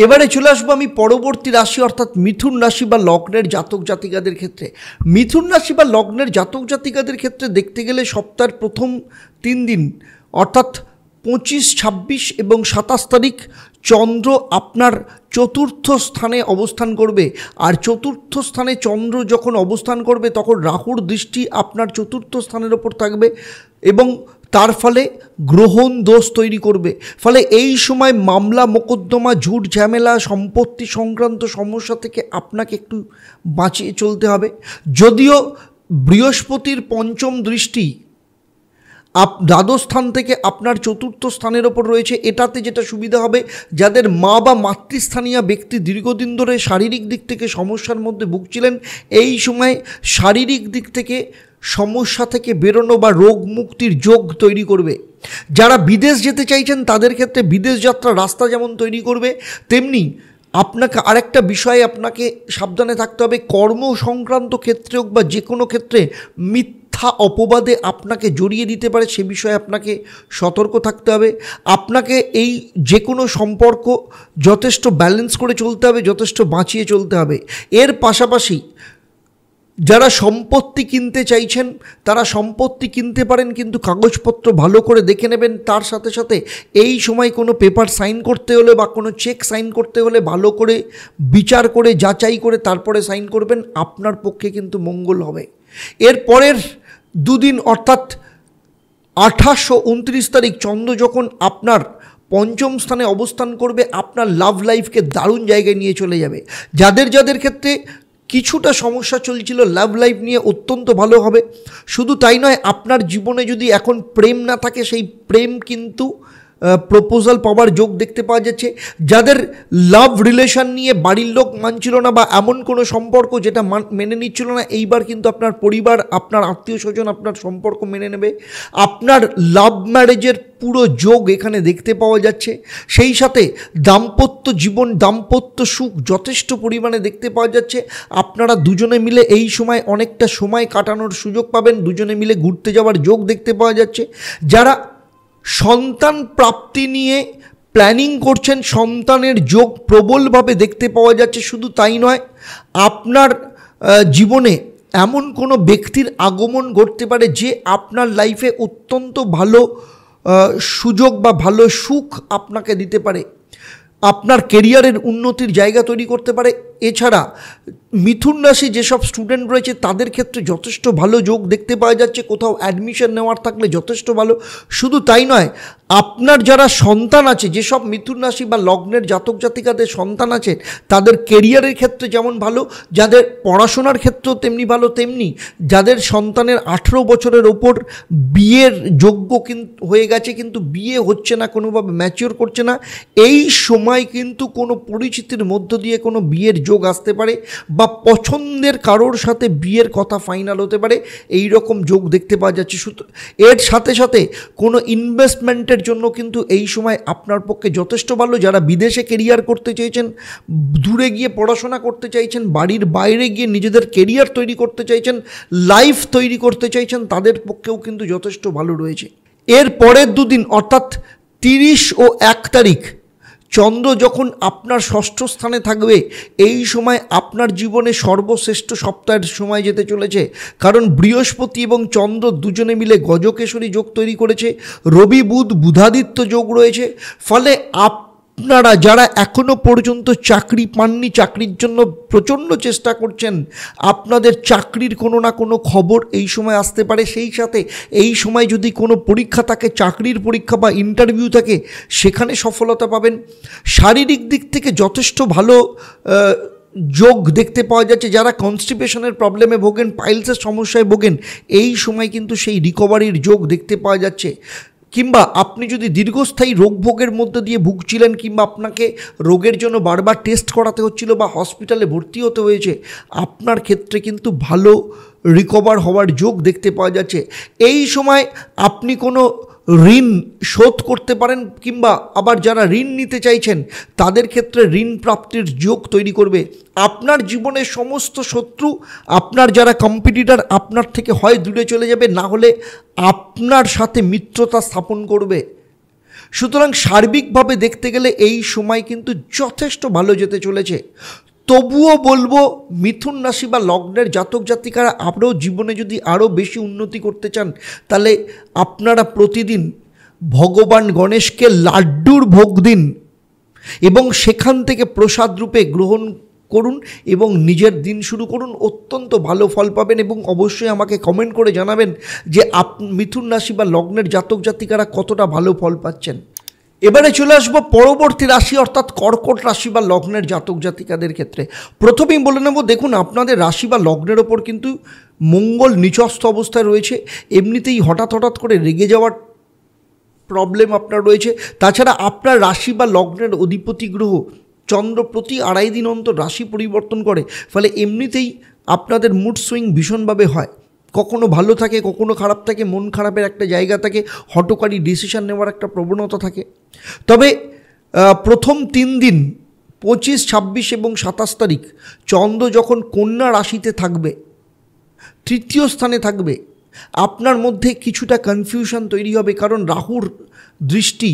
এবারে চলে আসবো আমি পরবর্তী রাশি, অর্থাৎ মিথুন রাশি বা লগ্নের জাতক জাতিকাদের ক্ষেত্রে। মিথুন রাশি বা লগ্নের জাতক জাতিকাদের ক্ষেত্রে দেখতে গেলে সপ্তাহের প্রথম 3 দিন, অর্থাৎ 25, 26 এবং 27 তারিখ চন্দ্র আপনার চতুর্থ স্থানে অবস্থান করবে। আর চতুর্থ স্থানে চন্দ্র যখন অবস্থান করবে তখন রাহুর দৃষ্টি আপনার চতুর্থ স্থানের ওপর থাকবে এবং তার ফলে গ্রহণ দোষ তৈরি করবে। ফলে এই সময় মামলা মোকদ্দমা, ঝুট ঝামেলা, সম্পত্তি সংক্রান্ত সমস্যা থেকে আপনাকে একটু বাঁচিয়ে চলতে হবে। যদিও বৃহস্পতির পঞ্চম দৃষ্টি দ্বাদশ স্থান থেকে আপনার চতুর্থ স্থানের ওপর রয়েছে, এটাতে যেটা সুবিধা হবে, যাদের মা বা মাতৃস্থানীয় ব্যক্তি দীর্ঘদিন ধরে শারীরিক দিক থেকে সমস্যার মধ্যে ভুগছিলেন, এই সময় শারীরিক দিক থেকে সমস্যা থেকে বেরোনো বা রোগ মুক্তির যোগ তৈরি করবে। যারা বিদেশ যেতে চাইছেন তাদের ক্ষেত্রে বিদেশ যাত্রার রাস্তা যেমন তৈরি করবে, তেমনি আপনাকে আরেকটা বিষয়ে আপনাকে সাবধানে থাকতে হবে। কর্ম সংক্রান্ত ক্ষেত্রে হোক বা যে কোনো ক্ষেত্রে মিথ্যা মিথ্যা অপবাদে আপনাকে জড়িয়ে দিতে পারে, সে বিষয়ে আপনাকে সতর্ক থাকতে হবে। আপনাকে এই যে কোনো সম্পর্ক যথেষ্ট ব্যালেন্স করে চলতে হবে, যথেষ্ট বাঁচিয়ে চলতে হবে। এর পাশাপাশি যারা সম্পত্তি কিনতে চাইছেন তারা সম্পত্তি কিনতে পারেন, কিন্তু কাগজপত্র ভালো করে দেখে নেবেন। তার সাথে সাথে এই সময় কোনো পেপার সাইন করতে হলে বা কোনো চেক সাইন করতে হলে ভালো করে বিচার করে যাচাই করে তারপরে সাইন করবেন, আপনার পক্ষে কিন্তু মঙ্গল হবে। এর পরের দুদিন অর্থাৎ 28 ও 29 তারিখ চন্দ্র যখন আপনার পঞ্চম স্থানে অবস্থান করবে, আপনার লাভ লাইফকে দারুণ জায়গায় নিয়ে চলে যাবে। যাদের ক্ষেত্রে কিছুটা সমস্যা চলছিল লাভ লাইফ নিয়ে অত্যন্ত ভালো হবে। শুধু তাই নয়, আপনার জীবনে যদি এখন প্রেম না থাকে, সেই প্রেম কিন্তু প্রপোজাল পাওয়ার যোগ দেখতে পাওয়া যাচ্ছে। যাদের লাভ রিলেশন নিয়ে বাড়ির লোক মানছিল না বা এমন কোনো সম্পর্ক যেটা মেনে নিচ্ছিল না, এইবার কিন্তু আপনার পরিবার, আপনার আত্মীয় স্বজন আপনার সম্পর্ক মেনে নেবে। আপনার লাভ ম্যারেজের পুরো যোগ এখানে দেখতে পাওয়া যাচ্ছে। সেই সাথে দাম্পত্য জীবন, দাম্পত্য সুখ যথেষ্ট পরিমাণে দেখতে পাওয়া যাচ্ছে। আপনারা দুজনে মিলে এই সময় অনেকটা সময় কাটানোর সুযোগ পাবেন, দুজনে মিলে ঘুরতে যাওয়ার যোগ দেখতে পাওয়া যাচ্ছে। যারা সন্তান প্রাপ্তি নিয়ে প্ল্যানিং করছেন, সন্তানের যোগ প্রবলভাবে দেখতে পাওয়া যাচ্ছে। শুধু তাই নয়, আপনার জীবনে এমন কোনো ব্যক্তির আগমন ঘটতে পারে যে আপনার লাইফে অত্যন্ত ভালো সুযোগ বা ভালো সুখ আপনাকে দিতে পারে, আপনার কেরিয়ারের উন্নতির জায়গা তৈরি করতে পারে। এছাড়া মিথুন রাশি যেসব স্টুডেন্ট রয়েছে তাদের ক্ষেত্রে যথেষ্ট ভালো যোগ দেখতে পাওয়া যাচ্ছে। কোথাও অ্যাডমিশন নেওয়ার থাকলে যথেষ্ট ভালো। শুধু তাই নয়, আপনার যারা সন্তান আছে, যেসব মিথুন রাশি বা লগ্নের জাতক জাতিকাদের সন্তান আছে, তাদের কেরিয়ারের ক্ষেত্রে যেমন ভালো, যাদের পড়াশোনার ক্ষেত্রেও তেমনি ভালো, তেমনি যাদের সন্তানের 18 বছরের ওপর বিয়ের যোগ্য কিন্তু হয়ে গেছে, কিন্তু বিয়ে হচ্ছে না, কোনোভাবে ম্যাচিওর করছে না, এই সময় কিন্তু কোনো পরিচিতির মধ্য দিয়ে কোনো বিয়ের যোগ আসতে পারে বা পছন্দের কারোর সাথে বিয়ের কথা ফাইনাল হতে পারে, এই রকম যোগ দেখতে পাওয়া যাচ্ছে। এর সাথে সাথে কোনো ইনভেস্টমেন্টের জন্য কিন্তু এই সময় আপনার পক্ষে যথেষ্ট ভালো। যারা বিদেশে কেরিয়ার করতে চাইছেন, দূরে গিয়ে পড়াশোনা করতে চাইছেন, বাড়ির বাইরে গিয়ে নিজেদের কেরিয়ার তৈরি করতে চাইছেন, লাইফ তৈরি করতে চাইছেন, তাদের পক্ষেও কিন্তু যথেষ্ট ভালো রয়েছে। এর পরের দুদিন অর্থাৎ 30 ও 1 তারিখ চন্দ্র যখন আপনার ষষ্ঠ স্থানে থাকবে, এই সময় আপনার জীবনে সর্বশ্রেষ্ঠ সপ্তাহের সময় যেতে চলেছে। কারণ বৃহস্পতি এবং চন্দ্র দুজনে মিলে গজকেশরী যোগ তৈরি করেছে, রবি বুধ বুধাদিত্য যোগ রয়েছে। ফলে আপনারা যারা এখনও পর্যন্ত চাকরি পাননি, চাকরির জন্য প্রচণ্ড চেষ্টা করছেন, আপনাদের চাকরির কোনো না কোনো খবর এই সময় আসতে পারে। সেই সাথে এই সময় যদি কোনো পরীক্ষা থাকে, চাকরির পরীক্ষা বা ইন্টারভিউ থাকে, সেখানে সফলতা পাবেন। শারীরিক দিক থেকে যথেষ্ট ভালো যোগ দেখতে পাওয়া যাচ্ছে। যারা কনস্টিপেশনের প্রবলেমে ভোগেন, পাইলসের সমস্যায় ভোগেন, এই সময় কিন্তু সেই রিকভারির যোগ দেখতে পাওয়া যাচ্ছে। কিংবা আপনি যদি দীর্ঘস্থায়ী রোগ ভোগের মধ্যে দিয়ে ভুগছিলেন, কিংবা আপনাকে রোগের জন্য বারবার টেস্ট করাতে হচ্ছিল বা হসপিটালে ভর্তি হতে হয়েছে, আপনার ক্ষেত্রে কিন্তু ভালো রিকভার হওয়ার যোগ দেখতে পাওয়া যাচ্ছে। এই সময় আপনি কোনো ঋণ শোধ করতে পারেন, কিংবা আবার যারা ঋণ নিতে চাইছেন তাদের ক্ষেত্রে ঋণ প্রাপ্তির যোগ তৈরি করবে। আপনার জীবনের সমস্ত শত্রু, আপনার যারা কম্পিটিটর, আপনার থেকে হয় দূরে চলে যাবে, না হলে আপনার সাথে মিত্রতা স্থাপন করবে। সুতরাং সার্বিকভাবে দেখতে গেলে এই সময় কিন্তু যথেষ্ট ভালো যেতে চলেছে। তবুও বলবো, মিথুন রাশি বা লগ্নের জাতক জাতিকারা আপনারাও জীবনে যদি আরও বেশি উন্নতি করতে চান, তাহলে আপনারা প্রতিদিন ভগবান গণেশকে লাড্ডুর ভোগ দিন এবং সেখান থেকে প্রসাদ রূপে গ্রহণ করুন এবং নিজের দিন শুরু করুন। অত্যন্ত ভালো ফল পাবেন এবং অবশ্যই আমাকে কমেন্ট করে জানাবেন যে মিথুন রাশি বা লগ্নের জাতক জাতিকারা কতটা ভালো ফল পাচ্ছেন। এবারে চলে আসবো পরবর্তী রাশি অর্থাৎ কর্কট রাশি বা লগ্নের জাতক জাতিকাদের ক্ষেত্রে। প্রথমেই বলে নেব, দেখুন আপনাদের রাশি বা লগ্নের ওপর কিন্তু মঙ্গল নিচস্থ অবস্থায় রয়েছে। এমনিতেই হঠাৎ করে রেগে যাওয়ার প্রবলেম আপনার রয়েছে। তাছাড়া আপনার রাশি বা লগ্নের অধিপতি গ্রহ চন্দ্র প্রতি 2.5 দিন অন্তর রাশি পরিবর্তন করে, ফলে এমনিতেই আপনাদের মুড সুইং ভীষণভাবে হয়। কখনো ভালো থাকে, কখনো খারাপ থাকে, মন খারাপের একটা জায়গা থাকে, হঠকারী ডিসিশন নেওয়ার একটা প্রবণতা থাকে। তবে প্রথম 3 দিন 25, 26 এবং 27 তারিখ চন্দ্র যখন কন্যা রাশিতে থাকবে, তৃতীয় স্থানে থাকবে, আপনার মধ্যে কিছুটা কনফিউশন তৈরি হবে, কারণ রাহুর দৃষ্টি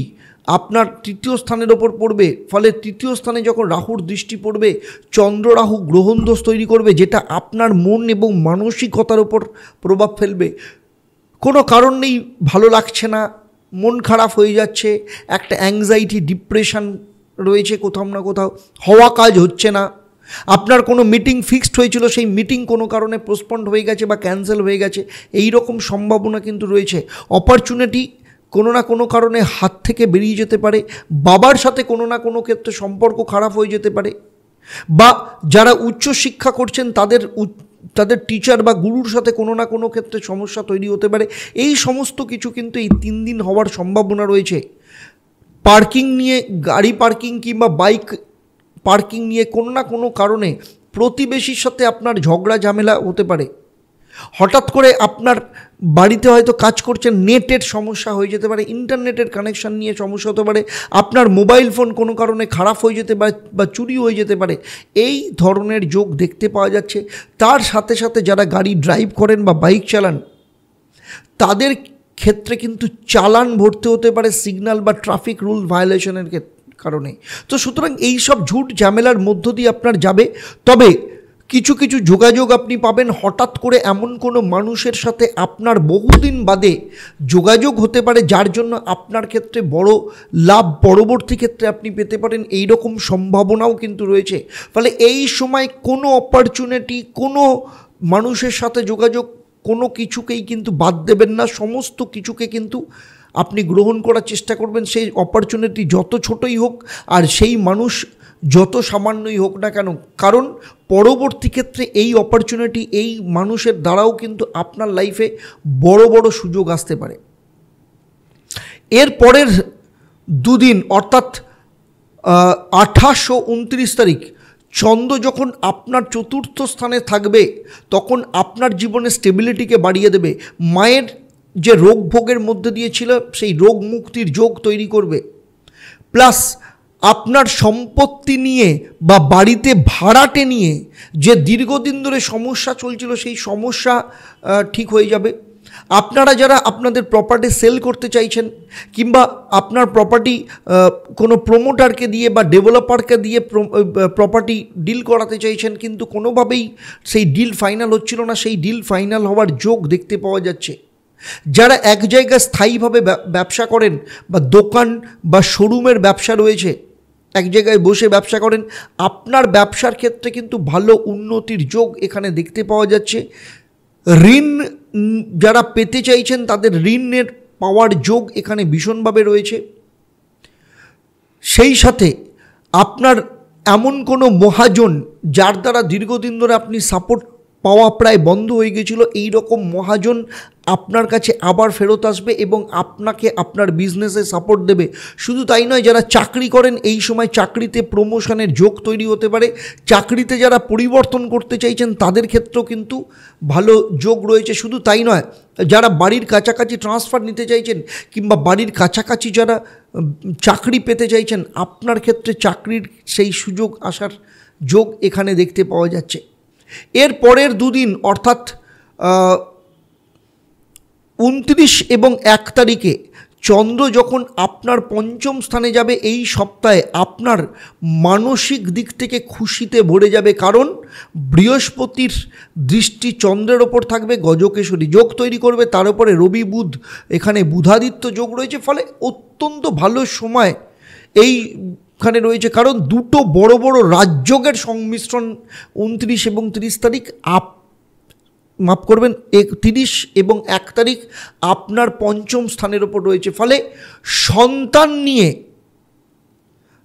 আপনার তৃতীয় স্থানের ওপর পড়বে। ফলে তৃতীয় স্থানে যখন রাহুর দৃষ্টি পড়বে, চন্দ্র রাহু গ্রহণদোষ তৈরি করবে, যেটা আপনার মন এবং মানসিকতার ওপর প্রভাব ফেলবে। কোনো কারণ নেই ভালো লাগছে না, মন খারাপ হয়ে যাচ্ছে, একটা অ্যাংজাইটি ডিপ্রেশন রয়েছে কোথাও না কোথাও, হওয়া কাজ হচ্ছে না, আপনার কোনো মিটিং ফিক্সড হয়েছিল সেই মিটিং কোনো কারণে পোস্টপন্ড হয়ে গেছে বা ক্যান্সেল হয়ে গেছে, এই রকম সম্ভাবনা কিন্তু রয়েছে। অপরচুনিটি কোনো না কোনো কারণে হাত থেকে বেরিয়ে যেতে পারে, বাবার সাথে কোনো না কোনো ক্ষেত্রে সম্পর্ক খারাপ হয়ে যেতে পারে, বা যারা উচ্চশিক্ষা করছেন তাদের টিচার বা গুরুর সাথে কোনো না কোনো ক্ষেত্রে সমস্যা তৈরি হতে পারে। এই সমস্ত কিছু কিন্তু এই 3 দিন হওয়ার সম্ভাবনা রয়েছে। পার্কিং নিয়ে, গাড়ি পার্কিং কিংবা বাইক পার্কিং নিয়ে কোনো না কোনো কারণে প্রতিবেশীর সাথে আপনার ঝগড়া ঝামেলা হতে পারে। হঠাৎ করে আপনার বাড়িতে হয়তো কাজ করছেন, নেটের সমস্যা হয়ে যেতে পারে, ইন্টারনেটের কানেকশান নিয়ে সমস্যা হতে পারে, আপনার মোবাইল ফোন কোনো কারণে খারাপ হয়ে যেতে পারে বা চুরি হয়ে যেতে পারে, এই ধরনের যোগ দেখতে পাওয়া যাচ্ছে। তার সাথে সাথে যারা গাড়ি ড্রাইভ করেন বা বাইক চালান, তাদের ক্ষেত্রে কিন্তু চালান ভরতে হতে পারে সিগন্যাল বা ট্রাফিক রুল ভায়োলেশনের কারণে। তো সুতরাং এই সব ঝুট ঝামেলার মধ্য দিয়ে আপনার যাবে। তবে কিছু কিছু যোগাযোগ আপনি পাবেন, হঠাৎ করে এমন কোনো মানুষের সাথে আপনার বহুদিন বাদে যোগাযোগ হতে পারে, যার জন্য আপনার ক্ষেত্রে বড় লাভ পরবর্তী ক্ষেত্রে আপনি পেতে পারেন, এই রকম সম্ভাবনাও কিন্তু রয়েছে। ফলে এই সময় কোনো অপরচুনিটি, কোনো মানুষের সাথে যোগাযোগ, কোনো কিছুকেই কিন্তু বাদ দেবেন না, সমস্ত কিছুকে কিন্তু আপনি গ্রহণ করার চেষ্টা করবেন, সেই অপরচুনিটি যত ছোটই হোক আর সেই মানুষ যত সামান্যই হোক না কেন, কারণ পরবর্তী ক্ষেত্রে এই অপরচুনিটি, এই মানুষের দ্বারাও কিন্তু আপনার লাইফে বড় বড় সুযোগ আসতে পারে। এর পরের দুদিন অর্থাৎ 28 ও 29 তারিখ চন্দ্র যখন আপনার চতুর্থ স্থানে থাকবে, তখন আপনার জীবনে স্টেবিলিটিকে বাড়িয়ে দেবে। মায়ের যে রোগ ভোগের মধ্যে দিয়েছিল সেই রোগ মুক্তির যোগ তৈরি করবে, প্লাস আপনার সম্পত্তি নিয়ে বা বাড়িতে ভাড়াটে নিয়ে যে দীর্ঘদিন ধরে সমস্যা চলছিল সেই সমস্যা ঠিক হয়ে যাবে। আপনারা যারা আপনাদের প্রপার্টি সেল করতে চাইছেন কিংবা আপনার প্রপার্টি কোনো প্রমোটারকে দিয়ে বা ডেভেলপারকে দিয়ে প্রপার্টি ডিল করাতে চাইছেন, কিন্তু কোনোভাবেই সেই ডিল ফাইনাল হচ্ছিল না, সেই ডিল ফাইনাল হওয়ার যোগ দেখতে পাওয়া যাচ্ছে। যারা এক জায়গায় স্থায়ীভাবে ব্যবসা করেন বা দোকান বা শোরুমের ব্যবসা রয়েছে, এক জায়গায় বসে ব্যবসা করেন, আপনার ব্যবসার ক্ষেত্রে কিন্তু ভালো উন্নতির যোগ এখানে দেখতে পাওয়া যাচ্ছে। ঋণ যারা পেতে চাইছেন তাদের ঋণের পাওয়ার যোগ এখানে ভীষণভাবে রয়েছে। সেই সাথে আপনার এমন কোনো মহাজন যার দ্বারা দীর্ঘদিন ধরে আপনি সাপোর্ট পাওয়া প্রায় বন্ধ হয়ে গেছিল, এই রকম মহাজন আপনার কাছে আবার ফেরত আসবে এবং আপনাকে আপনার বিজনেসে সাপোর্ট দেবে। শুধু তাই নয়, যারা চাকরি করেন এই সময় চাকরিতে প্রমোশনের যোগ তৈরি হতে পারে। চাকরিতে যারা পরিবর্তন করতে চাইছেন তাদের ক্ষেত্রেও কিন্তু ভালো যোগ রয়েছে। শুধু তাই নয়, যারা বাড়ির কাছাকাছি ট্রান্সফার নিতে চাইছেন কিংবা বাড়ির কাছাকাছি যারা চাকরি পেতে চাইছেন, আপনার ক্ষেত্রে চাকরির সেই সুযোগ আসার যোগ এখানে দেখতে পাওয়া যাচ্ছে। এর পরের দুদিন অর্থাৎ 29 এবং 1 তারিখে চন্দ্র যখন আপনার পঞ্চম স্থানে যাবে, এই সপ্তাহে আপনার মানসিক দিক থেকে খুশিতে ভরে যাবে, কারণ বৃহস্পতির দৃষ্টি চন্দ্রের ওপর থাকবে, গজকেশরী যোগ তৈরি করবে, তার উপরে রবি বুধ এখানে বুধাদিত্য যোগ রয়েছে। ফলে অত্যন্ত ভালো সময় এইখানে রয়েছে, কারণ দুটো বড় বড় রাজযোগের সংমিশ্রণ 29 এবং 30 তারিখ 30 এবং 1 তারিখ আপনার পঞ্চম স্থানের ওপর রয়েছে। ফলে সন্তান নিয়ে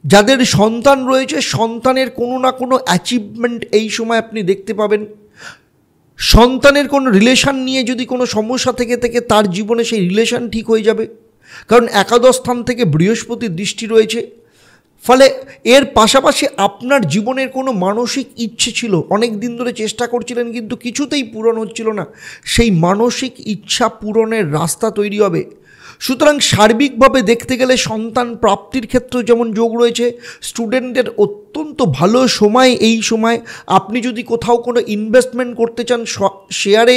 যাদের সন্তান রয়েছে, সন্তানের কোনো না কোনো অ্যাচিভমেন্ট এই সময় আপনি দেখতে পাবেন। সন্তানের কোনো রিলেশন নিয়ে যদি কোনো সমস্যা থেকে তার জীবনে সেই রিলেশন ঠিক হয়ে যাবে, কারণ একাদশ স্থান থেকে বৃহস্পতির দৃষ্টি রয়েছে। ফলে এর পাশাপাশি আপনার জীবনের কোনো মানসিক ইচ্ছে ছিল, অনেক দিন ধরে চেষ্টা করছিলেন কিন্তু কিছুতেই পূরণ হচ্ছিল না, সেই মানসিক ইচ্ছা পূরণের রাস্তা তৈরি হবে। সুতরাং সার্বিকভাবে দেখতে গেলে সন্তান প্রাপ্তির ক্ষেত্রেও যেমন যোগ রয়েছে, স্টুডেন্টদের অত্যন্ত ভালো সময় এই সময়। আপনি যদি কোথাও কোনো ইনভেস্টমেন্ট করতে চান, শেয়ারে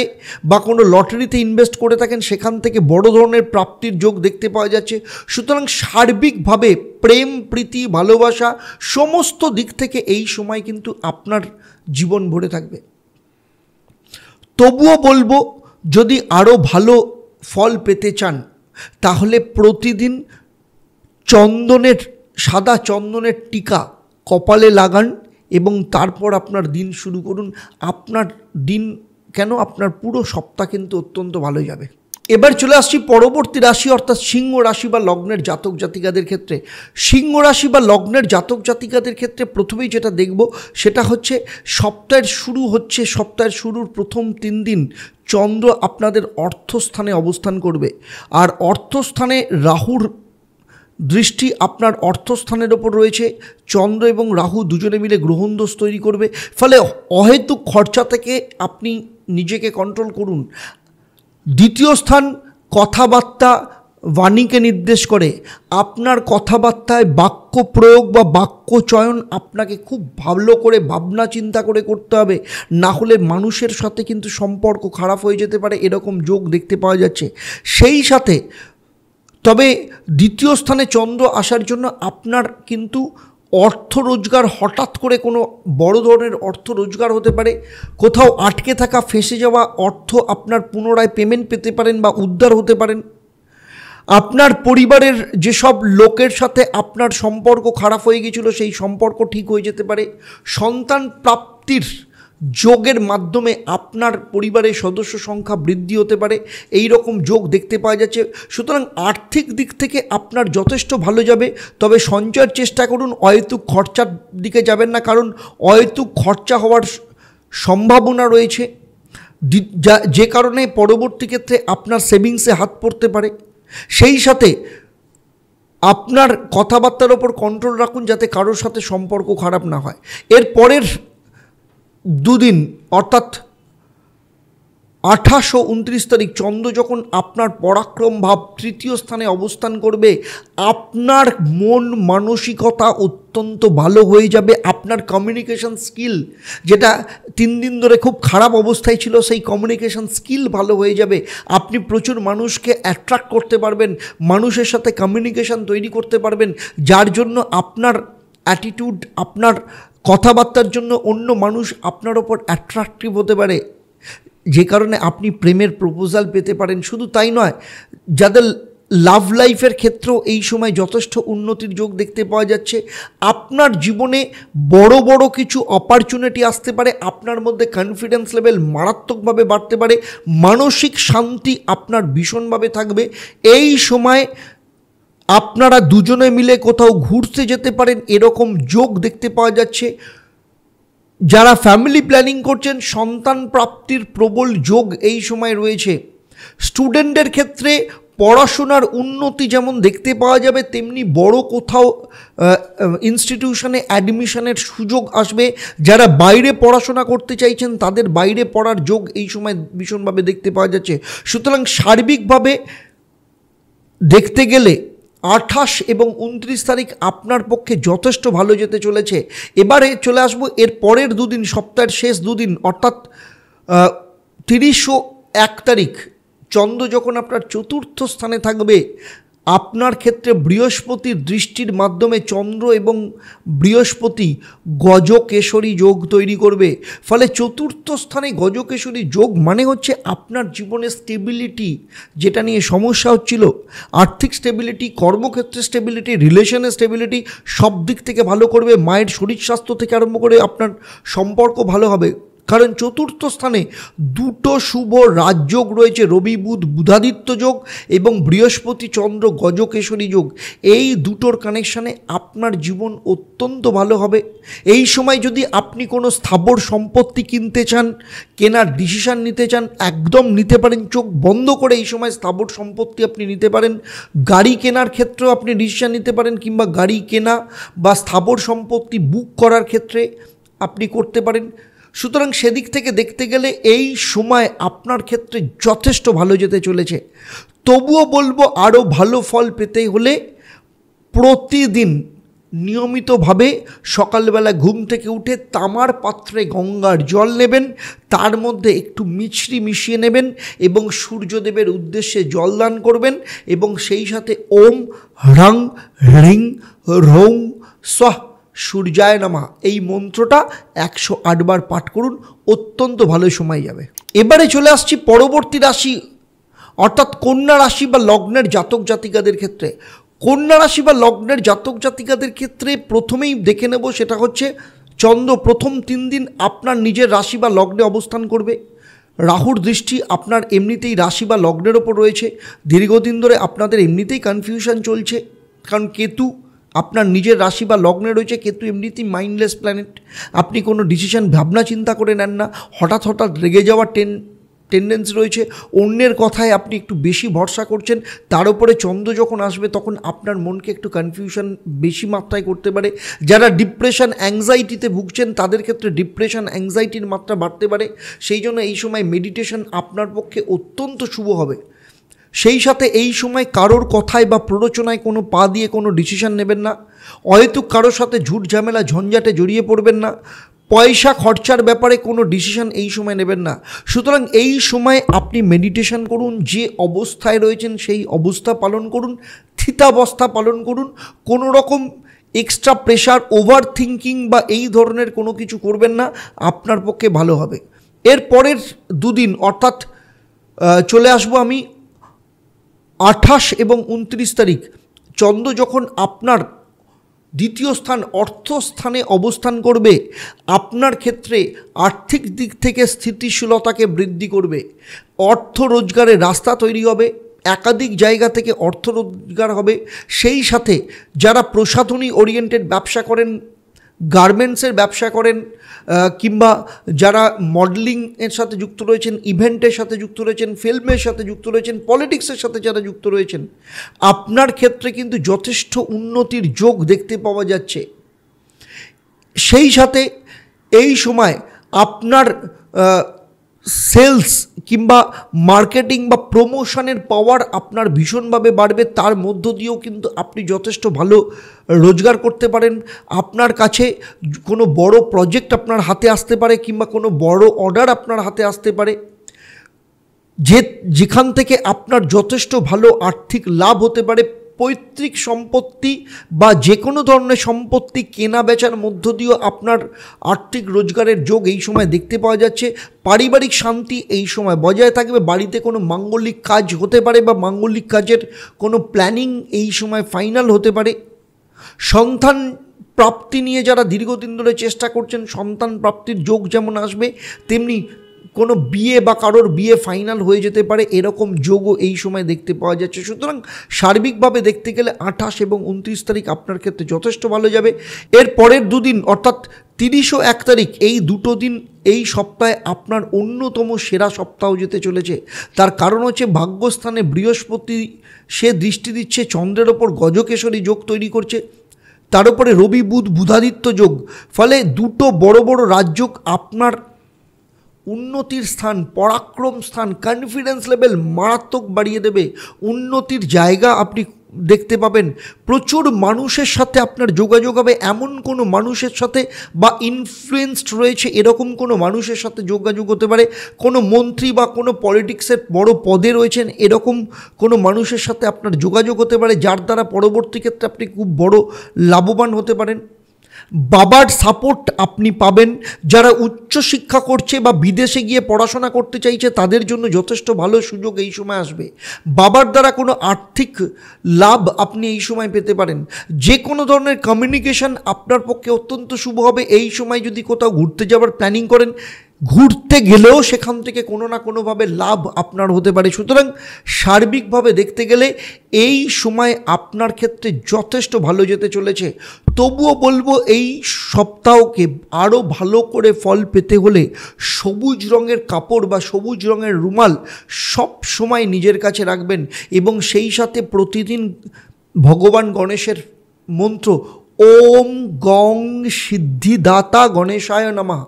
বা কোনো লটারিতে ইনভেস্ট করে থাকেন, সেখান থেকে বড় ধরনের প্রাপ্তির যোগ দেখতে পাওয়া যাচ্ছে। সুতরাং সার্বিকভাবে প্রেম, প্রীতি, ভালোবাসা সমস্ত দিক থেকে এই সময় কিন্তু আপনার জীবন ভরে থাকবে। তবুও বলবো, যদি আরও ভালো ফল পেতে চান তাহলে প্রতিদিন সাদা চন্দনের টিকা কপালে লাগান এবং তারপর আপনার দিন শুরু করুন। আপনার দিন কেন, আপনার পুরো সপ্তাহ কিন্তু অত্যন্ত ভালো যাবে। এবার চলে আসছি পরবর্তী রাশি, অর্থাৎ সিংহ রাশি বা লগ্নের জাতক জাতিকাদের ক্ষেত্রে। সিংহ রাশি বা লগ্নের জাতক জাতিকাদের ক্ষেত্রে প্রথমেই যেটা দেখব সেটা হচ্ছে সপ্তাহের শুরুর প্রথম 3 দিন চন্দ্র আপনাদের অর্থস্থানে অবস্থান করবে। আর অর্থস্থানে রাহুর দৃষ্টি আপনার অর্থস্থানের ওপর রয়েছে। চন্দ্র এবং রাহু দুজনে মিলে গ্রহণদোষ তৈরি করবে। ফলে অহেতুক খরচা থেকে আপনি নিজেকে কন্ট্রোল করুন। দ্বিতীয় স্থান কথাবার্তা বাণীকে নির্দেশ করে। আপনার কথাবার্তায় বাক্য প্রয়োগ বা বাক্য চয়ন আপনাকে খুব ভালো করে ভাবনা চিন্তা করে করতে হবে, না হলে মানুষের সাথে কিন্তু সম্পর্ক খারাপ হয়ে যেতে পারে, এরকম যোগ দেখতে পাওয়া যাচ্ছে। সেই সাথে তবে দ্বিতীয় স্থানে চন্দ্র আসার জন্য আপনার কিন্তু অর্থ রোজগার, হঠাৎ করে কোনো বড় ধরনের অর্থ রোজগার হতে পারে। কোথাও আটকে থাকা, ফেঁসে যাওয়া অর্থ আপনার পুনরায় পেমেন্ট পেতে পারেন বা উদ্ধার হতে পারেন। আপনার পরিবারের যেসব লোকের সাথে আপনার সম্পর্ক খারাপ হয়ে গিয়েছিল সেই সম্পর্ক ঠিক হয়ে যেতে পারে। সন্তান প্রাপ্তির যোগের মাধ্যমে আপনার পরিবারের সদস্য সংখ্যা বৃদ্ধি হতে পারে, এই রকম যোগ দেখতে পাওয়া যাচ্ছে। সুতরাং আর্থিক দিক থেকে আপনার যথেষ্ট ভালো যাবে। তবে সঞ্চয়ের চেষ্টা করুন, অহেতুক খরচার দিকে যাবেন না, কারণ অহেতুক খরচা হওয়ার সম্ভাবনা রয়েছে, যে কারণে পরবর্তী ক্ষেত্রে আপনার সেভিংসে হাত পড়তে পারে। সেই সাথে আপনার কথাবার্তার ওপর কন্ট্রোল রাখুন যাতে কারোর সাথে সম্পর্ক খারাপ না হয়। এর পরের 2 দিন অর্থাৎ 28 ও 29 তারিখ চন্দ্র যখন আপনার পরাক্রম ভাব তৃতীয় স্থানে অবস্থান করবে, আপনার মন মানসিকতা অত্যন্ত ভালো হয়ে যাবে। আপনার কমিউনিকেশন স্কিল, যেটা 3 দিন ধরে খুব খারাপ অবস্থায় ছিল, সেই কমিউনিকেশন স্কিল ভালো হয়ে যাবে। আপনি প্রচুর মানুষকে অ্যাট্রাক্ট করতে পারবেন, মানুষের সাথে কমিউনিকেশন তৈরি করতে পারবেন, যার জন্য আপনার অ্যাটিটিউড, আপনার কথাবার্তার জন্য অন্য মানুষ আপনার ওপর অ্যাট্রাক্টিভ হতে পারে, যে কারণে আপনি প্রেমের প্রপোজাল পেতে পারেন। শুধু তাই নয়, যাদের লাভ লাইফের ক্ষেত্রেও এই সময় যথেষ্ট উন্নতির যোগ দেখতে পাওয়া যাচ্ছে। আপনার জীবনে বড় বড় কিছু অপরচুনিটি আসতে পারে, আপনার মধ্যে কনফিডেন্স লেভেল মারাত্মকভাবে বাড়তে পারে, মানসিক শান্তি আপনার ভীষণভাবে থাকবে। এই সময় আপনারা দুজনে মিলে কোথাও ঘুরতে যেতে পারেন, এরকম যোগ দেখতে পাওয়া যাচ্ছে। যারা ফ্যামিলি প্ল্যানিং করছেন, সন্তান প্রাপ্তির প্রবল যোগ এই সময় রয়েছে। স্টুডেন্টদের ক্ষেত্রে পড়াশোনার উন্নতি যেমন দেখতে পাওয়া যাবে, তেমনি বড় কোথাও ইনস্টিটিউশনে অ্যাডমিশনের সুযোগ আসবে। যারা বাইরে পড়াশোনা করতে চাইছেন তাদের বাইরে পড়ার যোগ এই সময় ভীষণভাবে দেখতে পাওয়া যাচ্ছে। সুতরাং সার্বিকভাবে দেখতে গেলে 28 এবং 29 তারিখ আপনার পক্ষে যথেষ্ট ভালো যেতে চলেছে। এবারে চলে আসবো এর পরের 2 দিন, সপ্তাহের শেষ 2 দিন অর্থাৎ 30 ও 1 তারিখ চন্দ্র যখন আপনার চতুর্থ স্থানে থাকবে, আপনার ক্ষেত্রে বৃহস্পতির দৃষ্টির মাধ্যমে চন্দ্র এবং বৃহস্পতি গজকেশরী যোগ তৈরি করবে। ফলে চতুর্থ স্থানে গজকেশরী যোগ মানে হচ্ছে আপনার জীবনে স্টেবিলিটি, যেটা নিয়ে সমস্যা হচ্ছিল, আর্থিক স্টেবিলিটি, কর্মক্ষেত্রে স্টেবিলিটি, রিলেশনে স্টেবিলিটি, সব দিক থেকে ভালো করবে। মায়ের শরীর স্বাস্থ্য থেকে আরম্ভ করে আপনার সম্পর্ক ভালো হবে, কারণ চতুর্থ স্থানে 2টো শুভ রাজযোগ রয়েছে, রবি বুধ বুধাদিত্য যোগ এবং বৃহস্পতি চন্দ্র গজকেশরী যোগ। এই 2টোর কানেকশানে আপনার জীবন অত্যন্ত ভালো হবে। এই সময় যদি আপনি কোনো স্থাবর সম্পত্তি কিনতে চান, কেনার ডিসিশান নিতে চান, একদম নিতে পারেন, চোখ বন্ধ করে এই সময় স্থাবর সম্পত্তি আপনি নিতে পারেন। গাড়ি কেনার ক্ষেত্রেও আপনি ডিসিশান নিতে পারেন, কিংবা গাড়ি কেনা বা স্থাবর সম্পত্তি বুক করার ক্ষেত্রে আপনি করতে পারেন। সুতরাং সেদিক থেকে দেখতে গেলে এই সময় আপনার ক্ষেত্রে যথেষ্ট ভালো যেতে চলেছে। তবুও বলবো আরও ভালো ফল পেতে হলে প্রতিদিন নিয়মিতভাবে সকালবেলা ঘুম থেকে উঠে তামার পাত্রে গঙ্গার জল নেবেন, তার মধ্যে একটু মিছরি মিশিয়ে নেবেন এবং সূর্যদেবের উদ্দেশ্যে জলদান করবেন এবং সেই সাথে ওম হ্রং হ্রিং রৌং স্বাহ সূর্যায় নমঃ এই মন্ত্রটা 108 বার পাঠ করুন, অত্যন্ত ভালো সময় যাবে। এবারে চলে আসছি পরবর্তী রাশি অর্থাৎ কন্যা রাশি বা লগ্নের জাতক জাতিকাদের ক্ষেত্রে। কন্যা রাশি বা লগ্নের জাতক জাতিকাদের ক্ষেত্রে প্রথমেই দেখে নেব সেটা হচ্ছে চন্দ্র প্রথম 3 দিন আপনার নিজের রাশি বা লগ্নে অবস্থান করবে। রাহুর দৃষ্টি আপনার এমনিতেই রাশি বা লগ্নের ওপর রয়েছে। দীর্ঘদিন ধরে আপনাদের এমনিতেই কনফিউশন চলছে, কারণ কেতু আপনার নিজের রাশি বা লগ্নে রয়েছে। কেতু এমনিতেই মাইন্ডলেস প্ল্যানেট, আপনি কোনো ডিসিশন ভাবনা চিন্তা করে নেন না, হঠাৎ হঠাৎ রেগে যাওয়ার টেন্ডেন্সি রয়েছে, অন্যের কথায় আপনি একটু বেশি ভরসা করছেন। তার উপরে চন্দ্র যখন আসবে তখন আপনার মনকে একটু কনফিউশন বেশি মাত্রায় করতে পারে। যারা ডিপ্রেশন অ্যাংজাইটিতে ভুগছেন তাদের ক্ষেত্রে ডিপ্রেশন অ্যাংজাইটির মাত্রা বাড়তে পারে। সেই জন্য এই সময় মেডিটেশন আপনার পক্ষে অত্যন্ত শুভ হবে। সেই সাথে এই সময় কারোর কথায় বা প্ররোচনায় কোনো পা দিয়ে কোনো ডিসিশন নেবেন না, অহেতুক কারোর সাথে ঝুট ঝামেলা ঝঞ্ঝাটে জড়িয়ে পড়বেন না, পয়সা খরচার ব্যাপারে কোনো ডিসিশন এই সময় নেবেন না। সুতরাং এই সময় আপনি মেডিটেশন করুন, যে অবস্থায় রয়েছেন সেই অবস্থা পালন করুন, স্থিতাবস্থা পালন করুন, কোনো রকম এক্সট্রা প্রেশার ওভার থিঙ্কিং বা এই ধরনের কোনো কিছু করবেন না, আপনার পক্ষে ভালো হবে। এর পরের 2 দিন অর্থাৎ চলে আসবো আমি 28 এবং 29 তারিখ। চন্দ্র যখন আপনার দ্বিতীয় স্থান অর্থস্থানে অবস্থান করবে, আপনার ক্ষেত্রে আর্থিক দিক থেকে স্থিতিশীলতাকে বৃদ্ধি করবে, অর্থ রোজগারের রাস্তা তৈরি হবে, একাধিক জায়গা থেকে অর্থ রোজগার হবে। সেই সাথে যারা প্রসাধনী ওরিয়েন্টেড ব্যবসা করেন, গার্মেন্টসের ব্যবসা করেন, কিংবা যারা মডেলিংয়ের সাথে যুক্ত রয়েছেন, ইভেন্টের সাথে যুক্ত রয়েছেন, ফিল্মের সাথে যুক্ত রয়েছেন, পলিটিক্সের সাথে যারা যুক্ত রয়েছেন, আপনার ক্ষেত্রে কিন্তু যথেষ্ট উন্নতির যোগ দেখতে পাওয়া যাচ্ছে। সেই সাথে এই সময় আপনার সেলস কিংবা মার্কেটিং বা প্রমোশনের পাওয়ার আপনার ভীষণভাবে বাড়বে। তার মধ্য দিয়েও কিন্তু আপনি যথেষ্ট ভালো রোজগার করতে পারেন। আপনার কাছে কোনো বড় প্রজেক্ট আপনার হাতে আসতে পারে কিংবা কোনো বড় অর্ডার আপনার হাতে আসতে পারে, যেখান থেকে আপনার যথেষ্ট ভালো আর্থিক লাভ হতে পারে। পৈতৃক সম্পত্তি বা যে কোনো ধরনের সম্পত্তি কেনা বেচার মধ্য দিয়েও আপনার আর্থিক রোজগারের যোগ এই সময় দেখতে পাওয়া যাচ্ছে। পারিবারিক শান্তি এই সময় বজায় থাকবে। বাড়িতে কোনো মাঙ্গলিক কাজ হতে পারে বা মাঙ্গলিক কাজের কোনো প্ল্যানিং এই সময় ফাইনাল হতে পারে। সন্তান প্রাপ্তি নিয়ে যারা দীর্ঘদিন ধরে চেষ্টা করছেন, সন্তান প্রাপ্তির যোগ যেমন আসবে, তেমনি কোনো বিয়ে বা কারোর বিয়ে ফাইনাল হয়ে যেতে পারে, এরকম যোগও এই সময় দেখতে পাওয়া যাচ্ছে। সুতরাং সার্বিকভাবে দেখতে গেলে 28 এবং 29 তারিখ আপনার ক্ষেত্রে যথেষ্ট ভালো যাবে। এর পরের 2 দিন অর্থাৎ 30 ও 1 তারিখ, এই 2টো দিন এই সপ্তাহে আপনার অন্যতম সেরা সপ্তাহ যেতে চলেছে। তার কারণ হচ্ছে ভাগ্যস্থানে বৃহস্পতি সে দৃষ্টি দিচ্ছে, চন্দ্রের ওপর গজকেশরী যোগ তৈরি করছে, তার উপরে রবি বুধ বুধাদিত্য যোগ। ফলে 2টো বড় বড় রাজযোগ আপনার উন্নতির স্থান, পরাক্রম স্থান, কনফিডেন্স লেভেল মারাত্মক বাড়িয়ে দেবে। উন্নতির জায়গা আপনি দেখতে পাবেন। প্রচুর মানুষের সাথে আপনার যোগাযোগ হবে, এমন কোনো মানুষের সাথে বা ইনফ্লুয়েন্সড রয়েছে এরকম কোনো মানুষের সাথে যোগাযোগ হতে পারে। কোনো মন্ত্রী বা কোনো পলিটিক্সের বড় পদে রয়েছেন এরকম কোনো মানুষের সাথে আপনার যোগাযোগ হতে পারে, যার দ্বারা পরবর্তী ক্ষেত্রে আপনি খুব বড় লাভবান হতে পারেন। বাবার সাপোর্ট আপনি পাবেন। যারা উচ্চশিক্ষা করছে বা বিদেশে গিয়ে পড়াশোনা করতে চাইছে তাদের জন্য যথেষ্ট ভালো সুযোগ এই সময় আসবে। বাবার দ্বারা কোনো আর্থিক লাভ আপনি এই সময় পেতে পারেন। যে কোনো ধরনের কমিউনিকেশন আপনার পক্ষে অত্যন্ত শুভ হবে। এই সময় যদি কোথাও ঘুরতে যাওয়ার প্ল্যানিং করেন, ঘুরতে গেলেও সেখান থেকে কোনো না কোনোভাবে লাভ আপনার হতে পারে। সুতরাং সার্বিকভাবে দেখতে গেলে এই সময় আপনার ক্ষেত্রে যথেষ্ট ভালো যেতে চলেছে। তবুও বলবো এই সপ্তাহকে আরও ভালো করে ফল পেতে হলে সবুজ রঙের কাপড় বা সবুজ রঙের রুমাল সব সময় নিজের কাছে রাখবেন এবং সেই সাথে প্রতিদিন ভগবান গণেশের মন্ত্র ওম গং সিদ্ধিদাতা গণেশায় নমঃ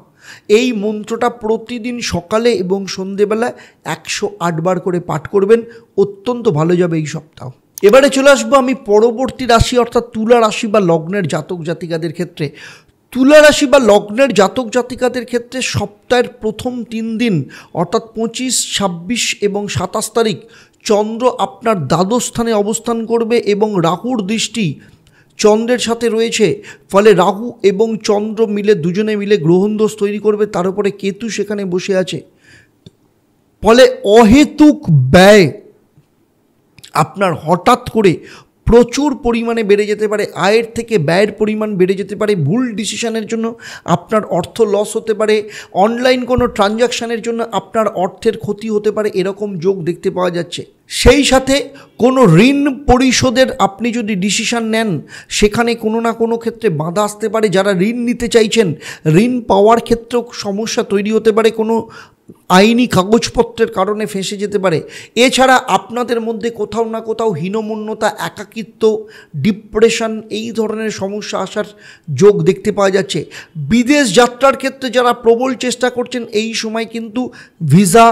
এই মন্ত্রটা প্রতিদিন সকালে এবং সন্ধেবেলায় 108 বার করে পাঠ করবেন, অত্যন্ত ভালো যাবে এই সপ্তাহ। এবারে চলে আসবো আমি পরবর্তী রাশি অর্থাৎ তুলা রাশি বা লগ্নের জাতক জাতিকাদের ক্ষেত্রে। তুলা রাশি বা লগ্নের জাতক জাতিকাদের ক্ষেত্রে সপ্তাহের প্রথম 3 দিন অর্থাৎ 25, 26 এবং 27 তারিখ চন্দ্র আপনার দ্বাদশ স্থানে অবস্থান করবে এবং রাহুর দৃষ্টি চন্দ্রের সাথে রয়েছে, ফলে রাহু এবং চন্দ্র মিলে দুজনে মিলে গ্রহণদোষ তৈরি করবে। তার উপরে কেতু সেখানে বসে আছে, ফলে অহেতুক ব্যয় আপনার হঠাৎ করে প্রচুর পরিমাণে বেড়ে যেতে পারে, আয়ের থেকে ব্যয়ের পরিমাণ বেড়ে যেতে পারে, ভুল ডিসিশনের জন্য আপনার অর্থ লস হতে পারে, অনলাইন কোনো ট্রানজাকশানের জন্য আপনার অর্থের ক্ষতি হতে পারে, এরকম যোগ দেখতে পাওয়া যাচ্ছে। সেই সাথে কোনো ঋণ পরিশোধের আপনি যদি ডিসিশন নেন সেখানে কোনো না কোনো ক্ষেত্রে বাধা আসতে পারে। যারা ঋণ নিতে চাইছেন ঋণ পাওয়ার ক্ষেত্রেও সমস্যা তৈরি হতে পারে, কোনো আইনি কাগজপত্রের কারণে ফেঁসে যেতে পারে। এছাড়া আপনাদের মধ্যে কোথাও না কোথাও হীনমন্যতা, একাকিত্ব, ডিপ্রেশন এই ধরনের সমস্যা আসার যোগ দেখতে পাওয়া যাচ্ছে। বিদেশ যাত্রার ক্ষেত্রে যারা প্রবল চেষ্টা করছেন এই সময় কিন্তু ভিসা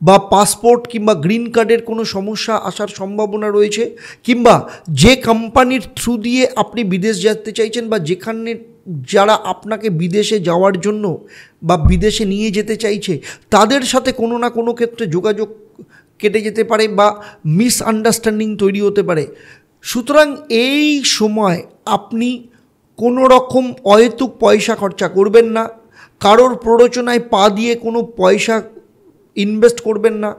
বা পাসপোর্ট কিংবা গ্রিন কার্ডের কোনো সমস্যা আসার সম্ভাবনা রয়েছে, কিংবা যে কোম্পানির থ্রু দিয়ে আপনি বিদেশ যেতে চাইছেন বা যেখানে যারা আপনাকে বিদেশে যাওয়ার জন্য বা বিদেশে নিয়ে যেতে চাইছে তাদের সাথে কোনো না কোনো ক্ষেত্রে যোগাযোগ কেটে যেতে পারে বা মিসআন্ডারস্ট্যান্ডিং তৈরি হতে পারে। সুতরাং এই সময় আপনি কোনো রকম অহেতুক পয়সা খরচা করবেন না, কারোর প্ররোচনায় পা দিয়ে কোনো পয়সা ইনভেস্ট করবেন না,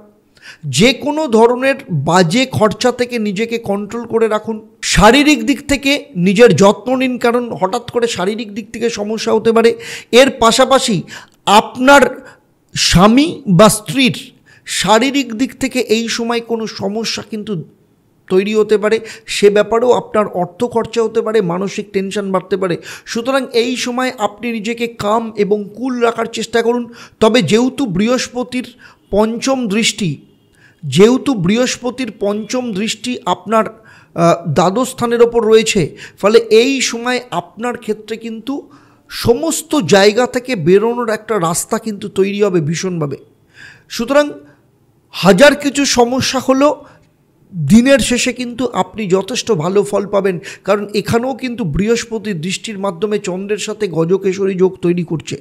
যে কোনো ধরনের বাজে খরচা থেকে নিজেকে কন্ট্রোল করে রাখুন। শারীরিক দিক থেকে নিজের যত্ন নিন, কারণ হঠাৎ করে শারীরিক দিক থেকে সমস্যা হতে পারে। এর পাশাপাশি আপনার স্বামী বা স্ত্রীর শারীরিক দিক থেকে এই সময় কোনো সমস্যা কিন্তু তৈরি হতে পারে, সে ব্যাপারেও আপনার অর্থ খরচা হতে পারে, মানসিক টেনশন বাড়তে পারে। সুতরাং এই সময় আপনি নিজেকে কাম এবং কুল রাখার চেষ্টা করুন। তবে যেহেতু বৃহস্পতির পঞ্চম দৃষ্টি আপনার দ্বাদশ স্থানের ওপর রয়েছে, ফলে এই সময় আপনার ক্ষেত্রে কিন্তু সমস্ত জায়গা থেকে বেরোনোর একটা রাস্তা কিন্তু তৈরি হবে ভীষণভাবে। সুতরাং হাজার কিছু সমস্যা হলো দিনের শেষে কিন্তু আপনি যথেষ্ট ভালো ফল পাবেন, কারণ এখানেও কিন্তু বৃহস্পতির দৃষ্টির মাধ্যমে চন্দ্রের সাথে গজকেশরী যোগ তৈরি করছে।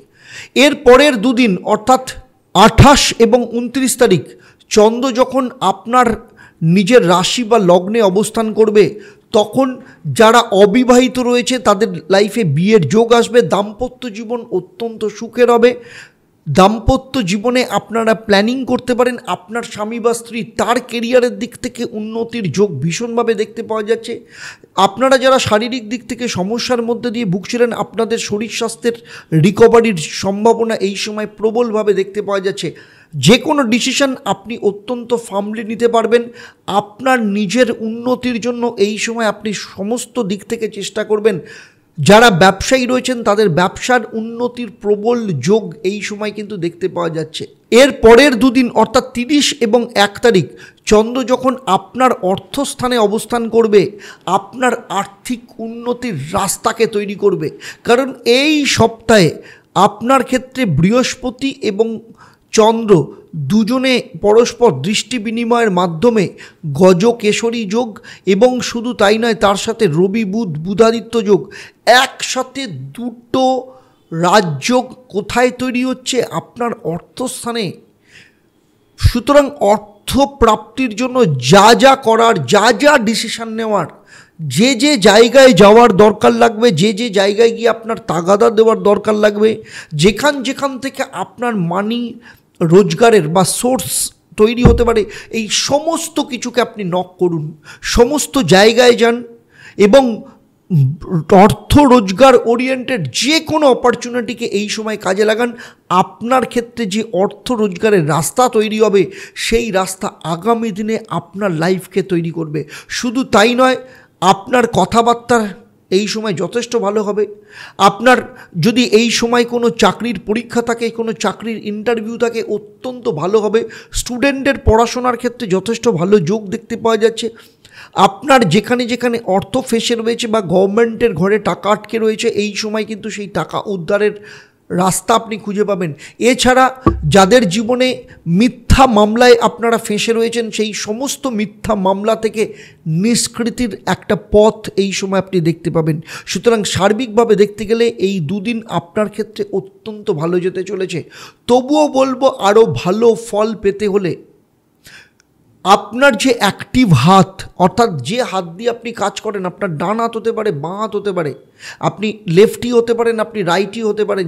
এর পরের দুদিন অর্থাৎ 28 এবং 29 তারিখ চন্দ্র যখন আপনার নিজের রাশি বা লগ্নে অবস্থান করবে, তখন যারা অবিবাহিত রয়েছে তাদের লাইফে বিয়ের যোগ আসবে। দাম্পত্য জীবন অত্যন্ত সুখের হবে। দাম্পত্য জীবনে আপনারা প্ল্যানিং করতে পারেন আপনার স্বামী বা স্ত্রী তার কেরিয়ারের দিক থেকে উন্নতির যোগ ভীষণভাবে দেখতে পাওয়া যাচ্ছে। আপনারা যারা শারীরিক দিক থেকে সমস্যার মধ্যে দিয়ে ভুগছিলেন, আপনাদের শরীর স্বাস্থ্যের রিকভারির সম্ভাবনা এই সময় প্রবলভাবে দেখতে পাওয়া যাচ্ছে। যে কোনো ডিসিশন আপনি অত্যন্ত ফার্মলি নিতে পারবেন। আপনার নিজের উন্নতির জন্য এই সময় আপনি সমস্ত দিক থেকে চেষ্টা করবেন। যারা ব্যবসায়ী রয়েছেন তাদের ব্যবসার উন্নতির প্রবল যোগ এই সময় কিন্তু দেখতে পাওয়া যাচ্ছে। এর পরের দুদিন অর্থাৎ 30 এবং 1 তারিখ চন্দ্র যখন আপনার অর্থস্থানে অবস্থান করবে, আপনার আর্থিক উন্নতির রাস্তাকে তৈরি করবে। কারণ এই সপ্তাহে আপনার ক্ষেত্রে বৃহস্পতি এবং চন্দ্র দুজনে পরস্পর দৃষ্টি বিনিময়ের মাধ্যমে গজকেশরী যোগ এবং শুধু তাই নয়, তার সাথে রবি বুধাদিত্য যোগ, একসাথে দুটো রাজযোগ কোথায় তৈরি হচ্ছে? আপনার অর্থস্থানে। সুতরাং অর্থ প্রাপ্তির জন্য যা যা করার, যা যা ডিসিশন নেওয়ার, যে যে জায়গায় যাওয়ার দরকার লাগবে, যে যে জায়গায় গিয়ে আপনার তাগাদা দেওয়ার দরকার লাগবে, যেখান থেকে আপনার মানি রোজগারের বা সোর্স তৈরি হতে পারে, এই সমস্ত কিছুকে আপনি নক করুন, সমস্ত জায়গায় যান এবং অর্থ রোজগার ওরিয়েন্টেড যে কোনো অপরচুনিটিকে এই সময় কাজে লাগান। আপনার ক্ষেত্রে যে অর্থ রোজগারের রাস্তা তৈরি হবে, সেই রাস্তা আগামী দিনে আপনার লাইফকে তৈরি করবে। শুধু তাই নয়, আপনার কথাবার্তা এই সময় যথেষ্ট ভালো হবে। আপনার যদি এই সময় কোনো চাকরির পরীক্ষা থাকে, কোনো চাকরির ইন্টারভিউ থাকে, অত্যন্ত ভালো হবে। স্টুডেন্টের পড়াশোনার ক্ষেত্রে যথেষ্ট ভালো যোগ দেখতে পাওয়া যাচ্ছে। আপনার যেখানে যেখানে অর্থ ফেসে রয়েছে বা গভর্নমেন্টের ঘরে টাকা আটকে রয়েছে, এই সময় কিন্তু সেই টাকা উদ্ধারের রাস্তা আপনি খুঁজে পাবেন। এছাড়া যাদের জীবনে মিথ্যা মামলায় আপনারা ফেঁসে রয়েছেন, সেই সমস্ত মিথ্যা মামলা থেকে নিষ্কৃতির একটা পথ এই সময় আপনি দেখতে পাবেন। সুতরাং সার্বিকভাবে দেখতে গেলে এই দুদিন আপনার ক্ষেত্রে অত্যন্ত ভালো যেতে চলেছে। তবুও বলবো, আরও ভালো ফল পেতে হলে আপনার যে অ্যাক্টিভ হাত, অর্থাৎ যে হাত দিয়ে আপনি কাজ করেন, আপনার ডান হাত হতে পারে, বাঁ হাত হতে পারে, আপনি লেফটি হতে পারেন, আপনি রাইটি হতে পারেন,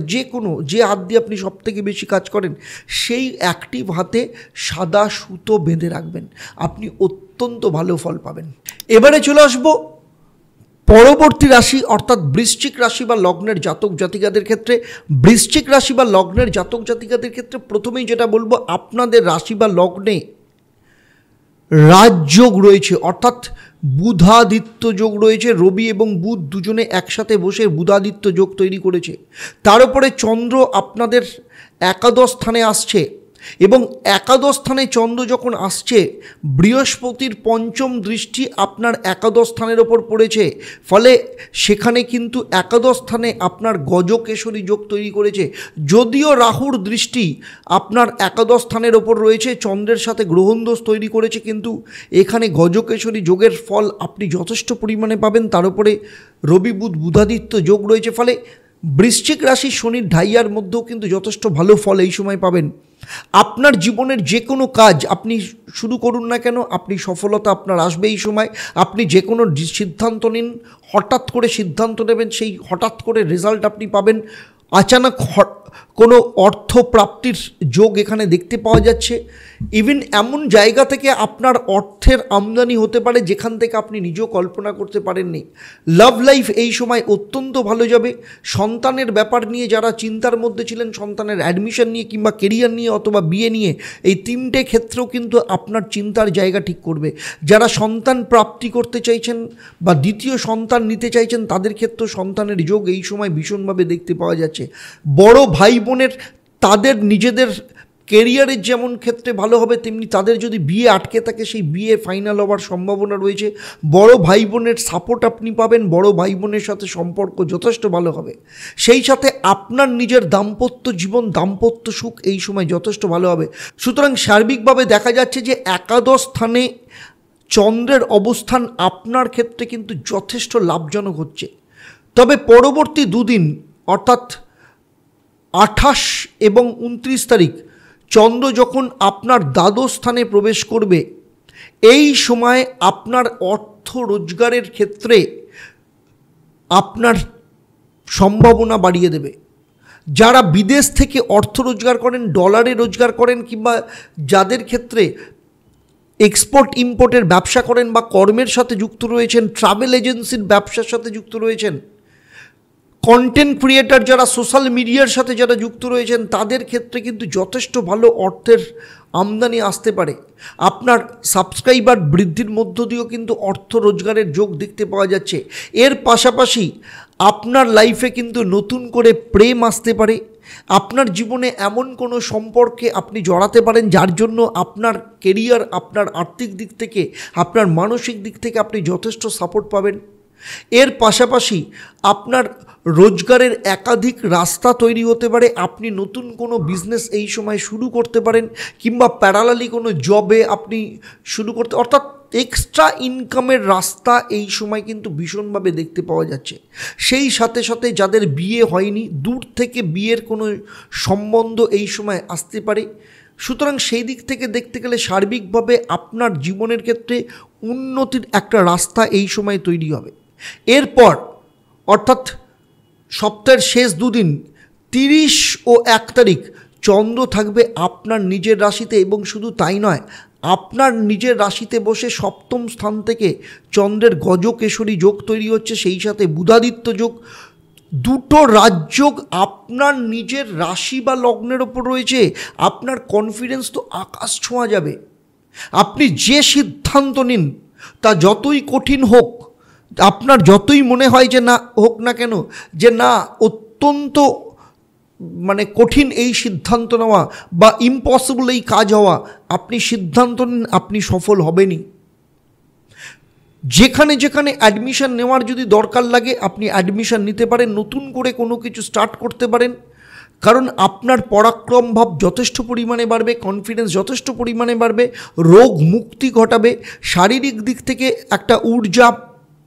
যে হাত দিয়ে আপনি সবথেকে বেশি কাজ করেন, সেই অ্যাক্টিভ হাতে সাদা সুতো বেঁধে রাখবেন, আপনি অত্যন্ত ভালো ফল পাবেন। এবারে চলে আসবো পরবর্তী রাশি, অর্থাৎ বৃশ্চিক রাশি বা লগ্নের জাতক জাতিকাদের ক্ষেত্রে। বৃশ্চিক রাশি বা লগ্নের জাতক জাতিকাদের ক্ষেত্রে প্রথমেই যেটা বলবো, আপনাদের রাশি বা লগ্নে রাজযোগ রয়েছে, অর্থাৎ বুধাদিত্য যোগ রয়েছে। রবি এবং বুধ দুজনে একসাথে বসে বুধাদিত্য যোগ তৈরি করেছে। তার উপরে চন্দ্র আপনাদের একাদশ স্থানে আসছে, এবং একাদশ স্থানে চন্দ্র যখন আসছে, বৃহস্পতির পঞ্চম দৃষ্টি আপনার একাদশ স্থানের ওপর পড়েছে, ফলে সেখানে কিন্তু একাদশ স্থানে আপনার গজকেশরী যোগ তৈরি করেছে। যদিও রাহুর দৃষ্টি আপনার একাদশ স্থানের ওপর রয়েছে, চন্দ্রের সাথে গ্রহণদোষ তৈরি করেছে, কিন্তু এখানে গজকেশরী যোগের ফল আপনি যথেষ্ট পরিমাণে পাবেন। তার উপরে রবি বুধ বুধাদিত্য যোগ রয়েছে, ফলে বৃশ্চিক রাশি শনির ঢাইয়ার মধ্যেও কিন্তু যথেষ্ট ভালো ফল এই সময় পাবেন। আপনার জীবনের যে কোনো কাজ আপনি শুরু করুন না কেন, আপনি সফলতা আপনার আসবে এই সময়। আপনি যে কোনো সিদ্ধান্ত নিন, হঠাৎ করে সিদ্ধান্ত নেবেন, সেই হঠাৎ করে রেজাল্ট আপনি পাবেন। আচানক কোনো অর্থ প্রাপ্তির যোগ এখানে দেখতে পাওয়া যাচ্ছে। ইভেন এমন জায়গা থেকে আপনার অর্থের আমদানি হতে পারে যেখান থেকে আপনি নিজেও কল্পনা করতে পারেননি। লাভ লাইফ এই সময় অত্যন্ত ভালো যাবে। সন্তানের ব্যাপার নিয়ে যারা চিন্তার মধ্যে ছিলেন, সন্তানের অ্যাডমিশন নিয়ে কিংবা কেরিয়ার নিয়ে অথবা বিয়ে নিয়ে, এই তিনটে ক্ষেত্রেও কিন্তু আপনার চিন্তার জায়গা ঠিক করবে। যারা সন্তান প্রাপ্তি করতে চাইছেন বা দ্বিতীয় সন্তান নিতে চাইছেন, তাদের ক্ষেত্রেও সন্তানের যোগ এই সময় ভীষণভাবে দেখতে পাওয়া যাচ্ছে। বড় ভাই বোনের তাদের নিজেদের কেরিয়ারের যেমন ক্ষেত্রে ভালো হবে, তেমনি তাদের যদি বিয়ে আটকে থাকে, সেই বিয়ে ফাইনাল হওয়ার সম্ভাবনা রয়েছে। বড় ভাই বোনের সাপোর্ট আপনি পাবেন, বড় ভাই বোনের সাথে সম্পর্ক যথেষ্ট ভালো হবে। সেই সাথে আপনার নিজের দাম্পত্য জীবন, দাম্পত্য সুখ এই সময় যথেষ্ট ভালো হবে। সুতরাং সার্বিকভাবে দেখা যাচ্ছে যে একাদশ স্থানে চন্দ্রের অবস্থান আপনার ক্ষেত্রে কিন্তু যথেষ্ট লাভজনক হচ্ছে। তবে পরবর্তী দুদিন, অর্থাৎ 28 এবং 29 তারিখ চন্দ্র যখন আপনার দ্বাদশ স্থানে প্রবেশ করবে, এই সময় আপনার অর্থ রোজগারের ক্ষেত্রে আপনার সম্ভাবনা বাড়িয়ে দেবে। যারা বিদেশ থেকে অর্থ রোজগার করেন, ডলারে রোজগার করেন, কিংবা যাদের ক্ষেত্রে এক্সপোর্ট ইম্পোর্টের ব্যবসা করেন বা কর্মের সাথে যুক্ত রয়েছেন, ট্রাভেল এজেন্সির ব্যবসার সাথে যুক্ত রয়েছেন, কন্টেন্ট ক্রিয়েটার যারা সোশ্যাল মিডিয়ার সাথে যারা যুক্ত রয়েছেন, তাদের ক্ষেত্রে কিন্তু যথেষ্ট ভালো অর্থের আমদানি আসতে পারে। আপনার সাবস্ক্রাইবার বৃদ্ধির মধ্য দিয়েও কিন্তু অর্থ রোজগারের যোগ দেখতে পাওয়া যাচ্ছে। এর পাশাপাশি আপনার লাইফে কিন্তু নতুন করে প্রেম আসতে পারে। আপনার জীবনে এমন কোনো সম্পর্কে আপনি জড়াতে পারেন যার জন্য আপনার কেরিয়ার, আপনার আর্থিক দিক থেকে, আপনার মানসিক দিক থেকে আপনি যথেষ্ট সাপোর্ট পাবেন। এর পাশাপাশি আপনার রোজগারের একাধিক রাস্তা তৈরি হতে পারে। আপনি নতুন কোনো বিজনেস এই সময় শুরু করতে পারেন, কিংবা প্যারালালি কোনো জবে আপনি শুরু করতে, অর্থাৎ এক্সট্রা ইনকামের রাস্তা এই সময় কিন্তু ভীষণভাবে দেখতে পাওয়া যাচ্ছে। সেই সাথে সাথে যাদের বিয়ে হয়নি, দূর থেকে বিয়ের কোনো সম্বন্ধ এই সময় আসতে পারে। সুতরাং সেই দিক থেকে দেখতে গেলে সার্বিকভাবে আপনার জীবনের ক্ষেত্রে উন্নতির একটা রাস্তা এই সময় তৈরি হবে। এরপর অর্থাৎ সপ্তাহের শেষ দুদিন 30 ও 1 তারিখ চন্দ্র থাকবে আপনার নিজের রাশিতে, এবং শুধু তাই নয়, আপনার নিজের রাশিতে বসে সপ্তম স্থান থেকে চন্দ্রের গজকেশরী যোগ তৈরি হচ্ছে, সেই সাথে বুধাদিত্য যোগ। দুটো রাজযোগ আপনার নিজের রাশি বা লগ্নের ওপর রয়েছে। আপনার কনফিডেন্স তো আকাশ ছোঁয়া যাবে। আপনি যে সিদ্ধান্ত নিন, তা যতই কঠিন হোক, আপনার যতই মনে হয় যে না হোক না কেন, যে না অত্যন্ত কঠিন এই সিদ্ধান্ত নেওয়া বা ইম্পসিবল এই কাজ হওয়া, আপনি সিদ্ধান্ত নিন, আপনি সফল হবেনই। যেখানে যেখানে অ্যাডমিশন নেওয়ার যদি দরকার লাগে, আপনি অ্যাডমিশন নিতে পারেন, নতুন করে কোনো কিছু স্টার্ট করতে পারেন। কারণ আপনার পরাক্রম ভাব যথেষ্ট পরিমাণে বাড়বে, কনফিডেন্স যথেষ্ট পরিমাণে বাড়বে, রোগ মুক্তি ঘটাবে, শারীরিক দিক থেকে একটা ঊর্জা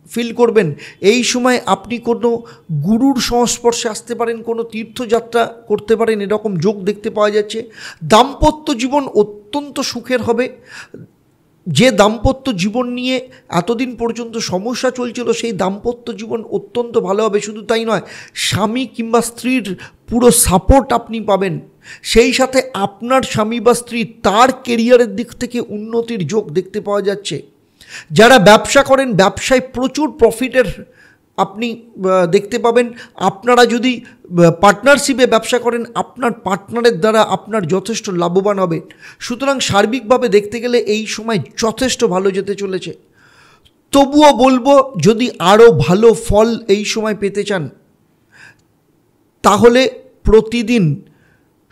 ফিল করবেন। এই সময় আপনি কোনো গুরুর সংস্পর্শে আসতে পারেন, কোনো তীর্থযাত্রা করতে পারেন, এরকম যোগ দেখতে পাওয়া যাচ্ছে। দাম্পত্য জীবন অত্যন্ত সুখের হবে। যে দাম্পত্য জীবন নিয়ে এতদিন পর্যন্ত সমস্যা চলছিল, সেই দাম্পত্য জীবন অত্যন্ত ভালো হবে। শুধু তাই নয়, স্বামী কিংবা স্ত্রীর পুরো সাপোর্ট আপনি পাবেন। সেই সাথে আপনার স্বামী বা স্ত্রী তার কেরিয়ারের দিক থেকে উন্নতির যোগ দেখতে পাওয়া যাচ্ছে। যারা ব্যবসা করেন, ব্যবসায় প্রচুর প্রফিটের আপনি দেখতে পাবেন। আপনারা যদি পার্টনারশিপে ব্যবসা করেন, আপনার পার্টনারের দ্বারা আপনার যথেষ্ট লাভবান হবে। সুতরাং সার্বিকভাবে দেখতে গেলে এই সময় যথেষ্ট ভালো যেতে চলেছে। তবুও বলবো, যদি আরও ভালো ফল এই সময় পেতে চান, তাহলে প্রতিদিন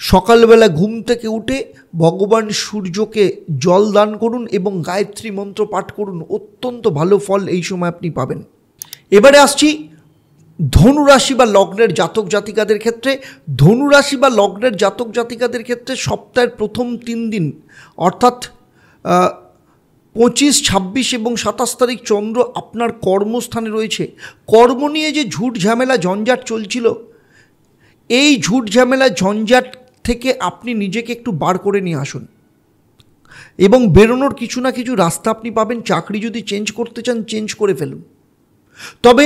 সকালবেলা ঘুম থেকে উঠে ভগবান সূর্যকে জল দান করুন এবং গায়ত্রী মন্ত্র পাঠ করুন। অত্যন্ত ভালো ফল এই সময় আপনি পাবেন। এবারে আসছি ধনুরাশি বা লগ্নের জাতক জাতিকাদের ক্ষেত্রে। ধনুরাশি বা লগ্নের জাতক জাতিকাদের ক্ষেত্রে সপ্তাহের প্রথম 3 দিন অর্থাৎ 25, 26 এবং 27 তারিখ চন্দ্র আপনার কর্মস্থানে রয়েছে। কর্ম নিয়ে যে ঝুট ঝামেলা ঝঞ্ঝাট চলছিল, এই ঝুট ঝামেলা ঝঞ্ঝাট থেকে আপনি নিজেকে একটু বার করে নিয়ে আসুন এবং বেরোনোর কিছু না কিছু রাস্তা আপনি পাবেন। চাকরি যদি চেঞ্জ করতে চান, চেঞ্জ করে ফেলুন। তবে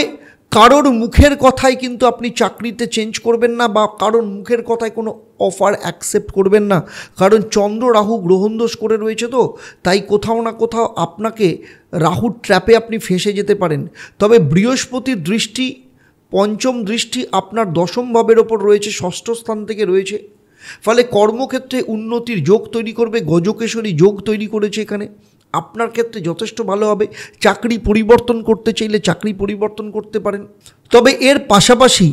কারোর মুখের কথায় কিন্তু আপনি চাকরিতে চেঞ্জ করবেন না, বা কারোর মুখের কথায় কোনো অফার অ্যাকসেপ্ট করবেন না। কারণ চন্দ্র রাহু গ্রহণদোষ করে রয়েছে, তো তাই কোথাও না কোথাও আপনাকে রাহুর ট্র্যাপে আপনি ফেঁসে যেতে পারেন। তবে বৃহস্পতির দৃষ্টি, পঞ্চম দৃষ্টি আপনার দশম ভাবের ওপর রয়েছে, ষষ্ঠ স্থান থেকে রয়েছে। ফলে কর্মক্ষেত্রে উন্নতির যোগ তৈরি করবে। গজকেশরী যোগ তৈরি করেছে এখানে, আপনার ক্ষেত্রে যথেষ্ট ভালো হবে। চাকরি পরিবর্তন করতে চাইলে চাকরি পরিবর্তন করতে পারেন। তবে এর পাশাপাশি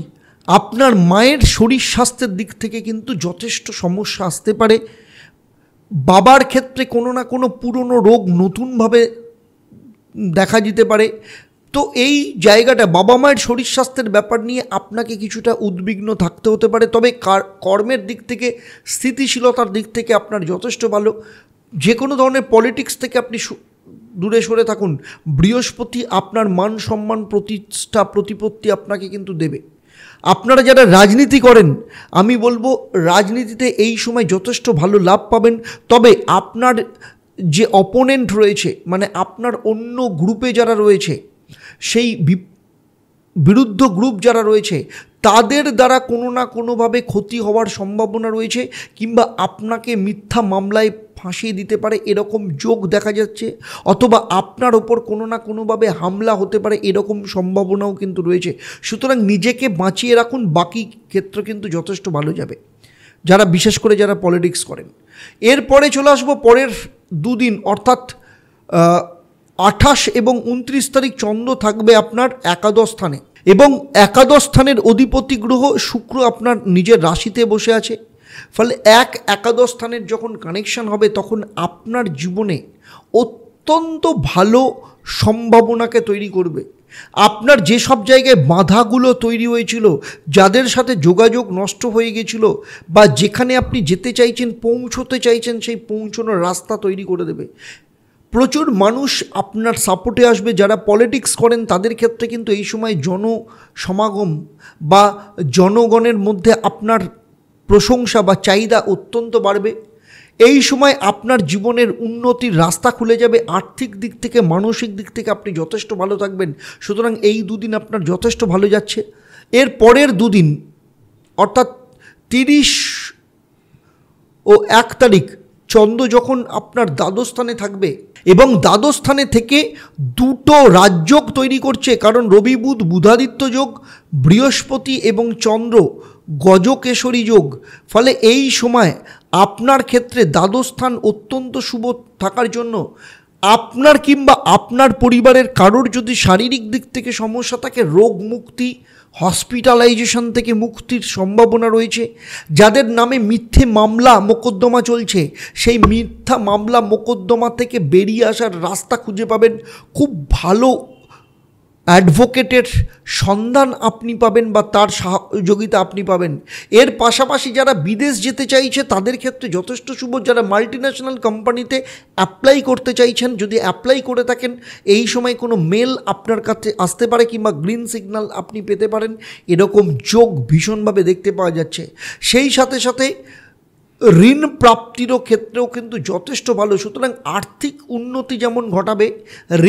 আপনার মায়ের শরীর স্বাস্থ্যের দিক থেকে কিন্তু যথেষ্ট সমস্যা আসতে পারে। বাবার ক্ষেত্রে কোনো না কোনো পুরনো রোগ নতুনভাবে দেখা যেতে পারে। তো এই জায়গাটা, বাবা মায়ের শরীর স্বাস্থ্যের ব্যাপার নিয়ে আপনাকে কিছুটা উদ্বিগ্ন থাকতে হতে পারে। তবে কর্মের দিক থেকে, স্থিতিশীলতার দিক থেকে আপনার যথেষ্ট ভালো। যে কোনো ধরনের পলিটিক্স থেকে আপনি দূরে সরে থাকুন। বৃহস্পতি আপনার মান সম্মান, প্রতিষ্ঠা, প্রতিপত্তি আপনাকে কিন্তু দেবে। আপনারা যারা রাজনীতি করেন, আমি বলবো রাজনীতিতে এই সময় যথেষ্ট ভালো লাভ পাবেন। তবে আপনার যে অপোনেন্ট রয়েছে, মানে আপনার অন্য গ্রুপে যারা রয়েছে, সেই বিরুদ্ধ গ্রুপ যারা রয়েছে, তাদের দ্বারা কোনো না কোনোভাবে ক্ষতি হওয়ার সম্ভাবনা রয়েছে, কিংবা আপনাকে মিথ্যা মামলায় ফাঁসিয়ে দিতে পারে এরকম যোগ দেখা যাচ্ছে, অথবা আপনার ওপর কোনো না কোনোভাবে হামলা হতে পারে এরকম সম্ভাবনাও কিন্তু রয়েছে। সুতরাং নিজেকে বাঁচিয়ে রাখুন, বাকি ক্ষেত্র কিন্তু যথেষ্ট ভালো যাবে, যারা বিশেষ করে যারা পলিটিক্স করেন। এরপরে চলে আসবো পরের 2 দিন, অর্থাৎ 28 এবং 29 তারিখ চন্দ্র থাকবে আপনার একাদশ স্থানে, এবং একাদশ স্থানের অধিপতি গ্রহ শুক্র আপনার নিজের রাশিতে বসে আছে। ফলে একাদশ স্থানের যখন কানেকশন হবে, তখন আপনার জীবনে অত্যন্ত ভালো সম্ভাবনাকে তৈরি করবে। আপনার যেসব জায়গায় বাধাগুলো তৈরি হয়েছিল, যাদের সাথে যোগাযোগ নষ্ট হয়ে গেছিল, বা যেখানে আপনি যেতে চাইছেন, পৌঁছতে চাইছেন, সেই পৌঁছানোর রাস্তা তৈরি করে দেবে। প্রচুর মানুষ আপনার সাপোর্টে আসবে। যারা পলিটিক্স করেন তাদের ক্ষেত্রে কিন্তু এই সময় জনসমাগম বা জনগণের মধ্যে আপনার প্রশংসা বা চাহিদা অত্যন্ত বাড়বে। এই সময় আপনার জীবনের উন্নতির রাস্তা খুলে যাবে। আর্থিক দিক থেকে, মানসিক দিক থেকে আপনি যথেষ্ট ভালো থাকবেন। সুতরাং এই 2 দিন আপনার যথেষ্ট ভালো যাচ্ছে। এর পরের 2 দিন অর্থাৎ 30 ও 1 তারিখ চন্দ্র যখন আপনার দ্বাদশ স্থানে থাকবে, এবং দ্বাদশ স্থানে থেকে 2টো রাজযোগ তৈরি করছে, কারণ রবি বুধ বুধাদিত্য যোগ, বৃহস্পতি এবং চন্দ্র গজকেশরী যোগ। ফলে এই সময় আপনার ক্ষেত্রে দ্বাদশ স্থান অত্যন্ত শুভ থাকার জন্য আপনার কিংবা আপনার পরিবারের কারোর যদি শারীরিক দিক থেকে সমস্যা থাকে, রোগ মুক্তি, হসপিটালাইজেশন থেকে মুক্তির সম্ভাবনা রয়েছে। যাদের নামে মিথ্যে মামলা মোকদ্দমা চলছে, সেই মিথ্যা মামলা মোকদ্দমা থেকে বেরিয়ে আসার রাস্তা খুঁজে পাবেন। খুব ভালো অ্যাডভোকেটের সন্ধান আপনি পাবেন বা তার সহযোগিতা আপনি পাবেন। এর পাশাপাশি যারা বিদেশ যেতে চাইছে তাদের ক্ষেত্রে যথেষ্ট শুভ। যারা মাল্টিন্যাশনাল কোম্পানিতে অ্যাপ্লাই করতে চাইছেন, যদি অ্যাপ্লাই করে থাকেন এই সময় কোনো মেল আপনার কাছে আসতে পারে কিংবা গ্রিন সিগন্যাল আপনি পেতে পারেন, এরকম যোগ ভীষণভাবে দেখতে পাওয়া যাচ্ছে। সেই সাথে সাথে ঋণ প্রাপ্তিরও ক্ষেত্রেও কিন্তু যথেষ্ট ভালো। সুতরাং আর্থিক উন্নতি যেমন ঘটাবে,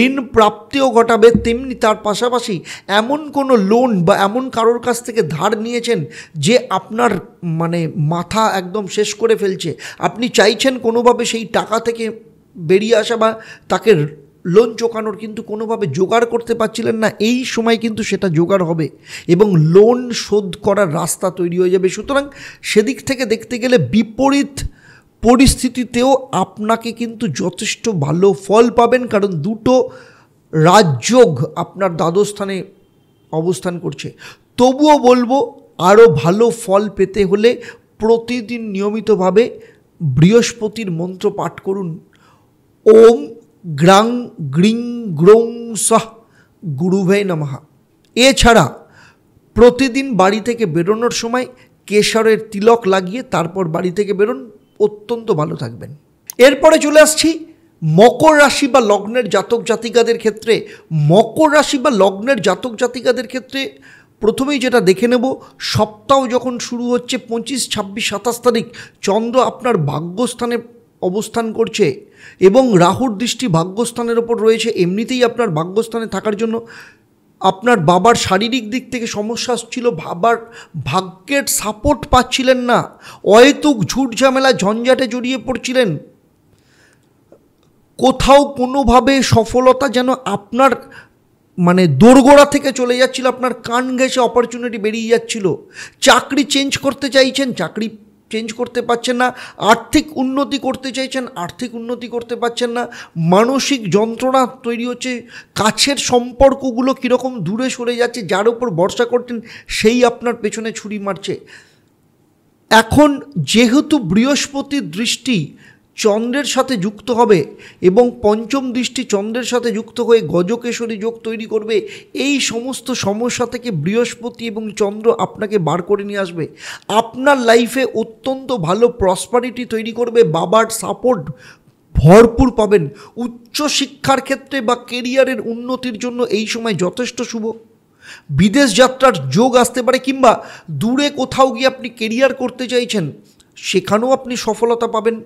ঋণ প্রাপ্তিও ঘটাবে, তেমনি তার পাশাপাশি এমন কোনো লোন বা এমন কারোর কাছ থেকে ধার নিয়েছেন যে আপনার মাথা একদম শেষ করে ফেলছে, আপনি চাইছেন কোনোভাবে সেই টাকা থেকে বেরিয়ে আসা বা তাকে লোন চোকানোর, কিন্তু কোনোভাবে জোগাড় করতে পারছিলেন না, এই সময় কিন্তু সেটা জোগাড় হবে এবং লোন শোধ করার রাস্তা তৈরি হয়ে যাবে। সুতরাং সেদিক থেকে দেখতে গেলে বিপরীত পরিস্থিতিতেও আপনাকে কিন্তু যথেষ্ট ভালো ফল পাবেন, কারণ দুটো রাজযোগ আপনার দ্বাদশ স্থানে অবস্থান করছে। তবুও বলবো আরও ভালো ফল পেতে হলে প্রতিদিন নিয়মিতভাবে বৃহস্পতির মন্ত্র পাঠ করুন। ওম গ্রাং গ্রিং গ্রৌং সহ গুরুভে নমঃ। এছাড়া প্রতিদিন বাড়ি থেকে বেরোনোর সময় কেশরের তিলক লাগিয়ে তারপর বাড়ি থেকে বেরোন, অত্যন্ত ভালো থাকবেন। এরপরে চলে আসছি মকর রাশি বা লগ্নের জাতক জাতিকাদের ক্ষেত্রে। মকর রাশি বা লগ্নের জাতক জাতিকাদের ক্ষেত্রে প্রথমেই যেটা দেখে নেব, সপ্তাহ যখন শুরু হচ্ছে 25, 26, 27 তারিখ চন্দ্র আপনার ভাগ্যস্থানে অবস্থান করছে এবং রাহুর দৃষ্টি ভাগ্যস্থানের ওপর রয়েছে। এমনিতেই আপনার ভাগ্যস্থানে থাকার জন্য আপনার বাবার শারীরিক দিক থেকে সমস্যা ছিল, বাবার ভাগ্যের সাপোর্ট পাচ্ছিলেন না, অহেতুক ঝুট ঝামেলা ঝঞ্ঝাটে জড়িয়ে পড়ছিলেন, কোথাও কোনোভাবে সফলতা যেন আপনার দোরগোড়া থেকে চলে যাচ্ছিল, আপনার কান ঘেঁষে অপরচুনিটি বেরিয়ে যাচ্ছিল। চাকরি চেঞ্জ করতে চাইছেন, চাকরি চেঞ্জ করতে পারছেন না, আর্থিক উন্নতি করতে চাইছেন, আর্থিক উন্নতি করতে পারছেন না, মানসিক যন্ত্রণা তৈরি হচ্ছে, কাছের সম্পর্কগুলো কীরকম দূরে সরে যাচ্ছে, যার উপর ভরসা করতেন সেই আপনার পেছনে ছুরি মারছে। এখন যেহেতু বৃহস্পতির দৃষ্টি চন্দ্রের সাথে যুক্ত হবে এবং পঞ্চম দৃষ্টি চন্দ্রের সাথে যুক্ত হয়ে গজকেশরী যোগ তৈরি করবে, এই সমস্ত সমস্যা থেকে বৃহস্পতি এবং চন্দ্র আপনাকে বার করে নিয়ে আসবে। আপনার লাইফে অত্যন্ত ভালো প্রসপারিটি তৈরি করবে, বাবার সাপোর্ট ভরপুর পাবেন। উচ্চশিক্ষার ক্ষেত্রে বা কেরিয়ারের উন্নতির জন্য এই সময় যথেষ্ট শুভ। বিদেশ যাত্রার যোগ আসতে পারে, কিংবা দূরে কোথাও গিয়ে আপনি কেরিয়ার করতে চাইছেন, সেখানেও আপনি সফলতা পাবেন।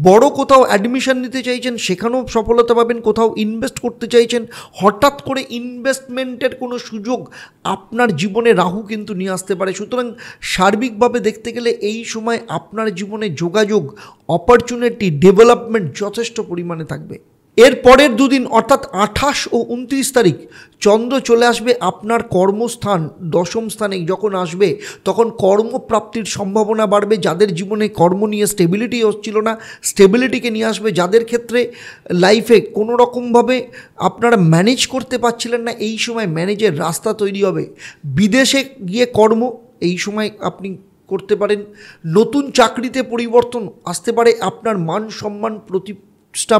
বড় কোথাও অ্যাডমিশন নিতে চাইছেন, সেখানেও সফলতা পাবেন। কোথাও ইনভেস্ট করতে চাইছেন, হঠাৎ করে ইনভেস্টমেন্টের কোনো সুযোগ আপনার জীবনে রাহু কিন্তু নিয়ে আসতে পারে। সুতরাং সার্বিকভাবে দেখতে গেলে এই সময় আপনার জীবনে যোগাযোগ, অপরচুনিটি, ডেভেলপমেন্ট যথেষ্ট পরিমাণে থাকবে। এর পরের দুদিন অর্থাৎ 28 ও 29 তারিখ চন্দ্র চলে আসবে আপনার কর্মস্থান দশম স্থানে। যখন আসবে তখন কর্মপ্রাপ্তির সম্ভাবনা বাড়বে। যাদের জীবনে কর্ম নিয়ে স্টেবিলিটি হচ্ছিল না, স্টেবিলিটিকে নিয়ে আসবে। যাদের ক্ষেত্রে লাইফে কোনো রকমভাবে আপনারা ম্যানেজ করতে পারছিলেন না, এই সময় ম্যানেজের রাস্তা তৈরি হবে। বিদেশে গিয়ে কর্ম এই সময় আপনি করতে পারেন। নতুন চাকরিতে পরিবর্তন আসতে পারে। আপনার মান সম্মান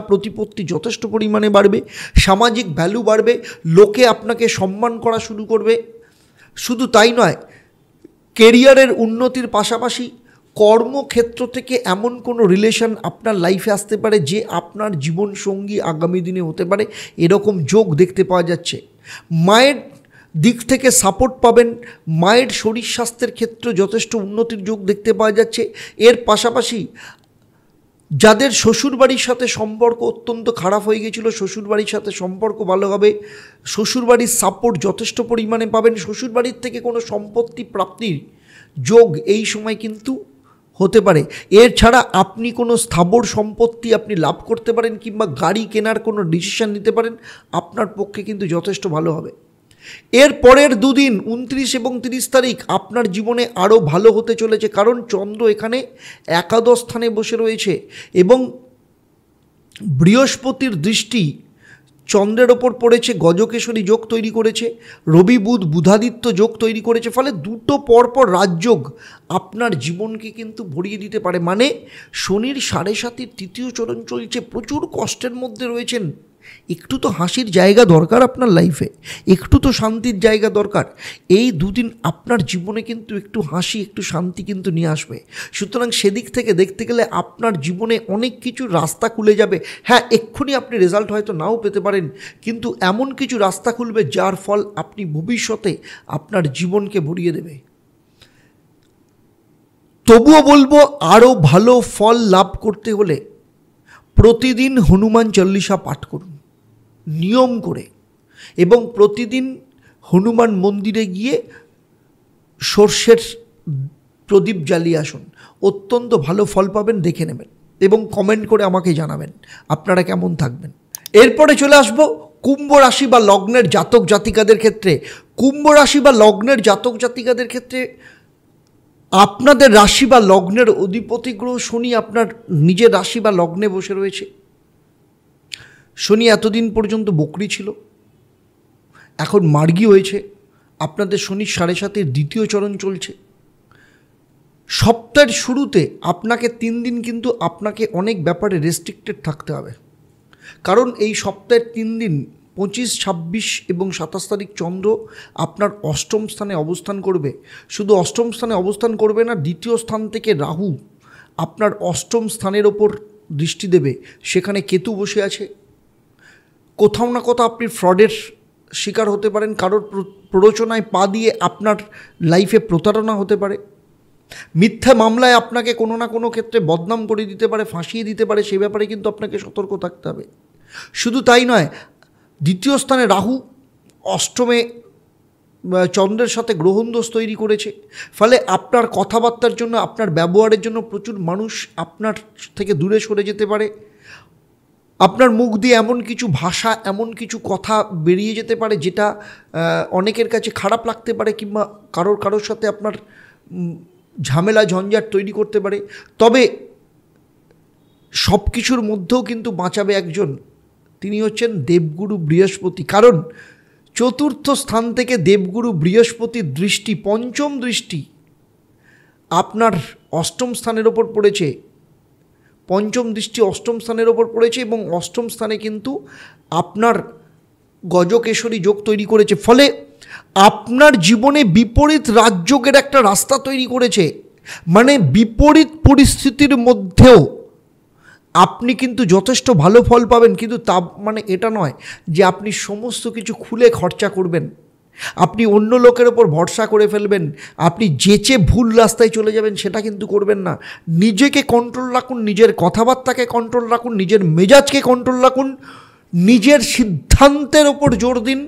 প্রতিপত্তি যথেষ্ট পরিমাণে বাড়বে, সামাজিক ভ্যালু বাড়বে, লোকে আপনাকে সম্মান করা শুরু করবে। শুধু তাই নয়, কেরিয়ারের উন্নতির পাশাপাশি কর্মক্ষেত্র থেকে এমন কোনো রিলেশন আপনার লাইফে আসতে পারে যে আপনার জীবনসঙ্গী আগামী দিনে হতে পারে, এরকম যোগ দেখতে পাওয়া যাচ্ছে। মায়ের দিক থেকে সাপোর্ট পাবেন, মায়ের শরীর স্বাস্থ্যের ক্ষেত্রে যথেষ্ট উন্নতির যোগ দেখতে পাওয়া যাচ্ছে। এর পাশাপাশি যাদের শ্বশুরবাড়ির সাথে সম্পর্ক অত্যন্ত খারাপ হয়ে গিয়েছিল, শ্বশুরবাড়ির সাথে সম্পর্ক ভালো হবে, শ্বশুরবাড়ির সাপোর্ট যথেষ্ট পরিমাণে পাবেন। শ্বশুরবাড়ির থেকে কোনো সম্পত্তি প্রাপ্তির যোগ এই সময় কিন্তু হতে পারে। এছাড়া আপনি কোনো স্থাবর সম্পত্তি আপনি লাভ করতে পারেন, কিংবা গাড়ি কেনার কোনো ডিসিশন নিতে পারেন, আপনার পক্ষে কিন্তু যথেষ্ট ভালো হবে। এর পরের দুদিন 29 এবং 30 তারিখ আপনার জীবনে আরও ভালো হতে চলেছে, কারণ চন্দ্র এখানে একাদশ স্থানে বসে রয়েছে এবং বৃহস্পতির দৃষ্টি চন্দ্রের ওপর পড়েছে, গজকেশরী যোগ তৈরি করেছে, রবি বুধ বুধাদিত্য যোগ তৈরি করেছে। ফলে দুটো পরপর রাজযোগ আপনার জীবনকে কিন্তু ভরিয়ে দিতে পারে। শনির 7.5 তৃতীয় চরণ চলছে, প্রচুর কষ্টের মধ্যে রয়েছেন, একটু তো হাসির জায়গা দরকার আপনার লাইফে, একটু তো শান্তির জায়গা দরকার। এই দুদিন আপনার জীবনে কিন্তু একটু হাসি, একটু শান্তি কিন্তু নিয়ে আসবে। সুতরাং সেদিক থেকে দেখতে গেলে আপনার জীবনে অনেক কিছু রাস্তা খুলে যাবে। হ্যাঁ, এক্ষুনি আপনি রেজাল্ট হয়তো নাও পেতে পারেন, কিন্তু এমন কিছু রাস্তা খুলবে যার ফল আপনি ভবিষ্যতে আপনার জীবনকে ভরিয়ে দেবে। তবুও বলবো, আরও ভালো ফল লাভ করতে হলে প্রতিদিন হনুমান চল্লিশা পাঠ করুন নিয়ম করে, এবং প্রতিদিন হনুমান মন্দিরে গিয়ে সর্ষের প্রদীপ জ্বালিয়ে আসুন। অত্যন্ত ভালো ফল পাবেন, দেখে নেবেন এবং কমেন্ট করে আমাকে জানাবেন আপনারা কেমন থাকবেন। এরপরে চলে আসবো কুম্ভ রাশি বা লগ্নের জাতক জাতিকাদের ক্ষেত্রে। কুম্ভ রাশি বা লগ্নের জাতক জাতিকাদের ক্ষেত্রে আপনাদের রাশি বা লগ্নের অধিপতি গ্রহ শনি আপনার নিজের রাশি বা লগ্নে বসে রয়েছে। শনি এতদিন পর্যন্ত বকরি ছিল, এখন মার্গী হয়েছে। আপনাদের শনির 7.5 দ্বিতীয় চরণ চলছে। সপ্তাহের শুরুতে আপনাকে 3 দিন কিন্তু আপনাকে অনেক ব্যাপারে রেস্ট্রিক্টেড থাকতে হবে, কারণ এই সপ্তাহের 3 দিন 25, 26 এবং 27 তারিখ চন্দ্র আপনার অষ্টম স্থানে অবস্থান করবে। শুধু অষ্টম স্থানে অবস্থান করবে না, দ্বিতীয় স্থান থেকে রাহু আপনার অষ্টম স্থানের ওপর দৃষ্টি দেবে। সেখানে কেতু বসে আছে। কোথাও না কোথাও আপনি ফ্রডের শিকার হতে পারেন, কারোর প্ররোচনায় পা দিয়ে আপনার লাইফে প্রতারণা হতে পারে, মিথ্যা মামলায় আপনাকে কোনো না কোনো ক্ষেত্রে বদনাম করে দিতে পারে, ফাঁসিয়ে দিতে পারে। সেই ব্যাপারে কিন্তু আপনাকে সতর্ক থাকতে হবে। শুধু তাই নয়, দ্বিতীয় স্থানে রাহু অষ্টমে চন্দ্রের সাথে গ্রহণদোষ তৈরি করেছে। ফলে আপনার কথাবার্তার জন্য, আপনার ব্যবহারের জন্য প্রচুর মানুষ আপনার থেকে দূরে সরে যেতে পারে। আপনার মুখ দিয়ে এমন কিছু ভাষা, এমন কিছু কথা বেরিয়ে যেতে পারে যেটা অনেকের কাছে খারাপ লাগতে পারে, কিংবা কারোর সাথে আপনার ঝামেলা ঝঞ্ঝাট তৈরি করতে পারে। তবে সব কিছুর মধ্যেও কিন্তু বাঁচাবে একজন, তিনি হচ্ছেন দেবগুরু বৃহস্পতি। কারণ চতুর্থ স্থান থেকে দেবগুরু বৃহস্পতির দৃষ্টি, পঞ্চম দৃষ্টি আপনার অষ্টম স্থানের ওপর পড়েছে। পঞ্চম দৃষ্টি অষ্টম স্থানের ওপর পড়েছে এবং অষ্টম স্থানে কিন্তু আপনার গজকেশরী যোগ তৈরি করেছে। ফলে আপনার জীবনে বিপরীত রাজযোগের একটা রাস্তা তৈরি করেছে। মানে বিপরীত পরিস্থিতির মধ্যেও আপনি কিন্তু যথেষ্ট ভালো ফল পাবেন, কিন্তু তা মানে এটা নয় যে আপনি সমস্ত কিছু খুলে খরচা করবেন, আপনি অন্য লোকের ওপর ভরসা করে ফেলবেন, আপনি যেচে ভুল রাস্তায় চলে যাবেন, সেটা কিন্তু করবেন না। নিজেকে কন্ট্রোল রাখুন, নিজের কথাবার্তাকে কন্ট্রোল রাখুন, নিজের মেজাজকে কন্ট্রোল রাখুন, নিজের সিদ্ধান্তের ওপর জোর দিন।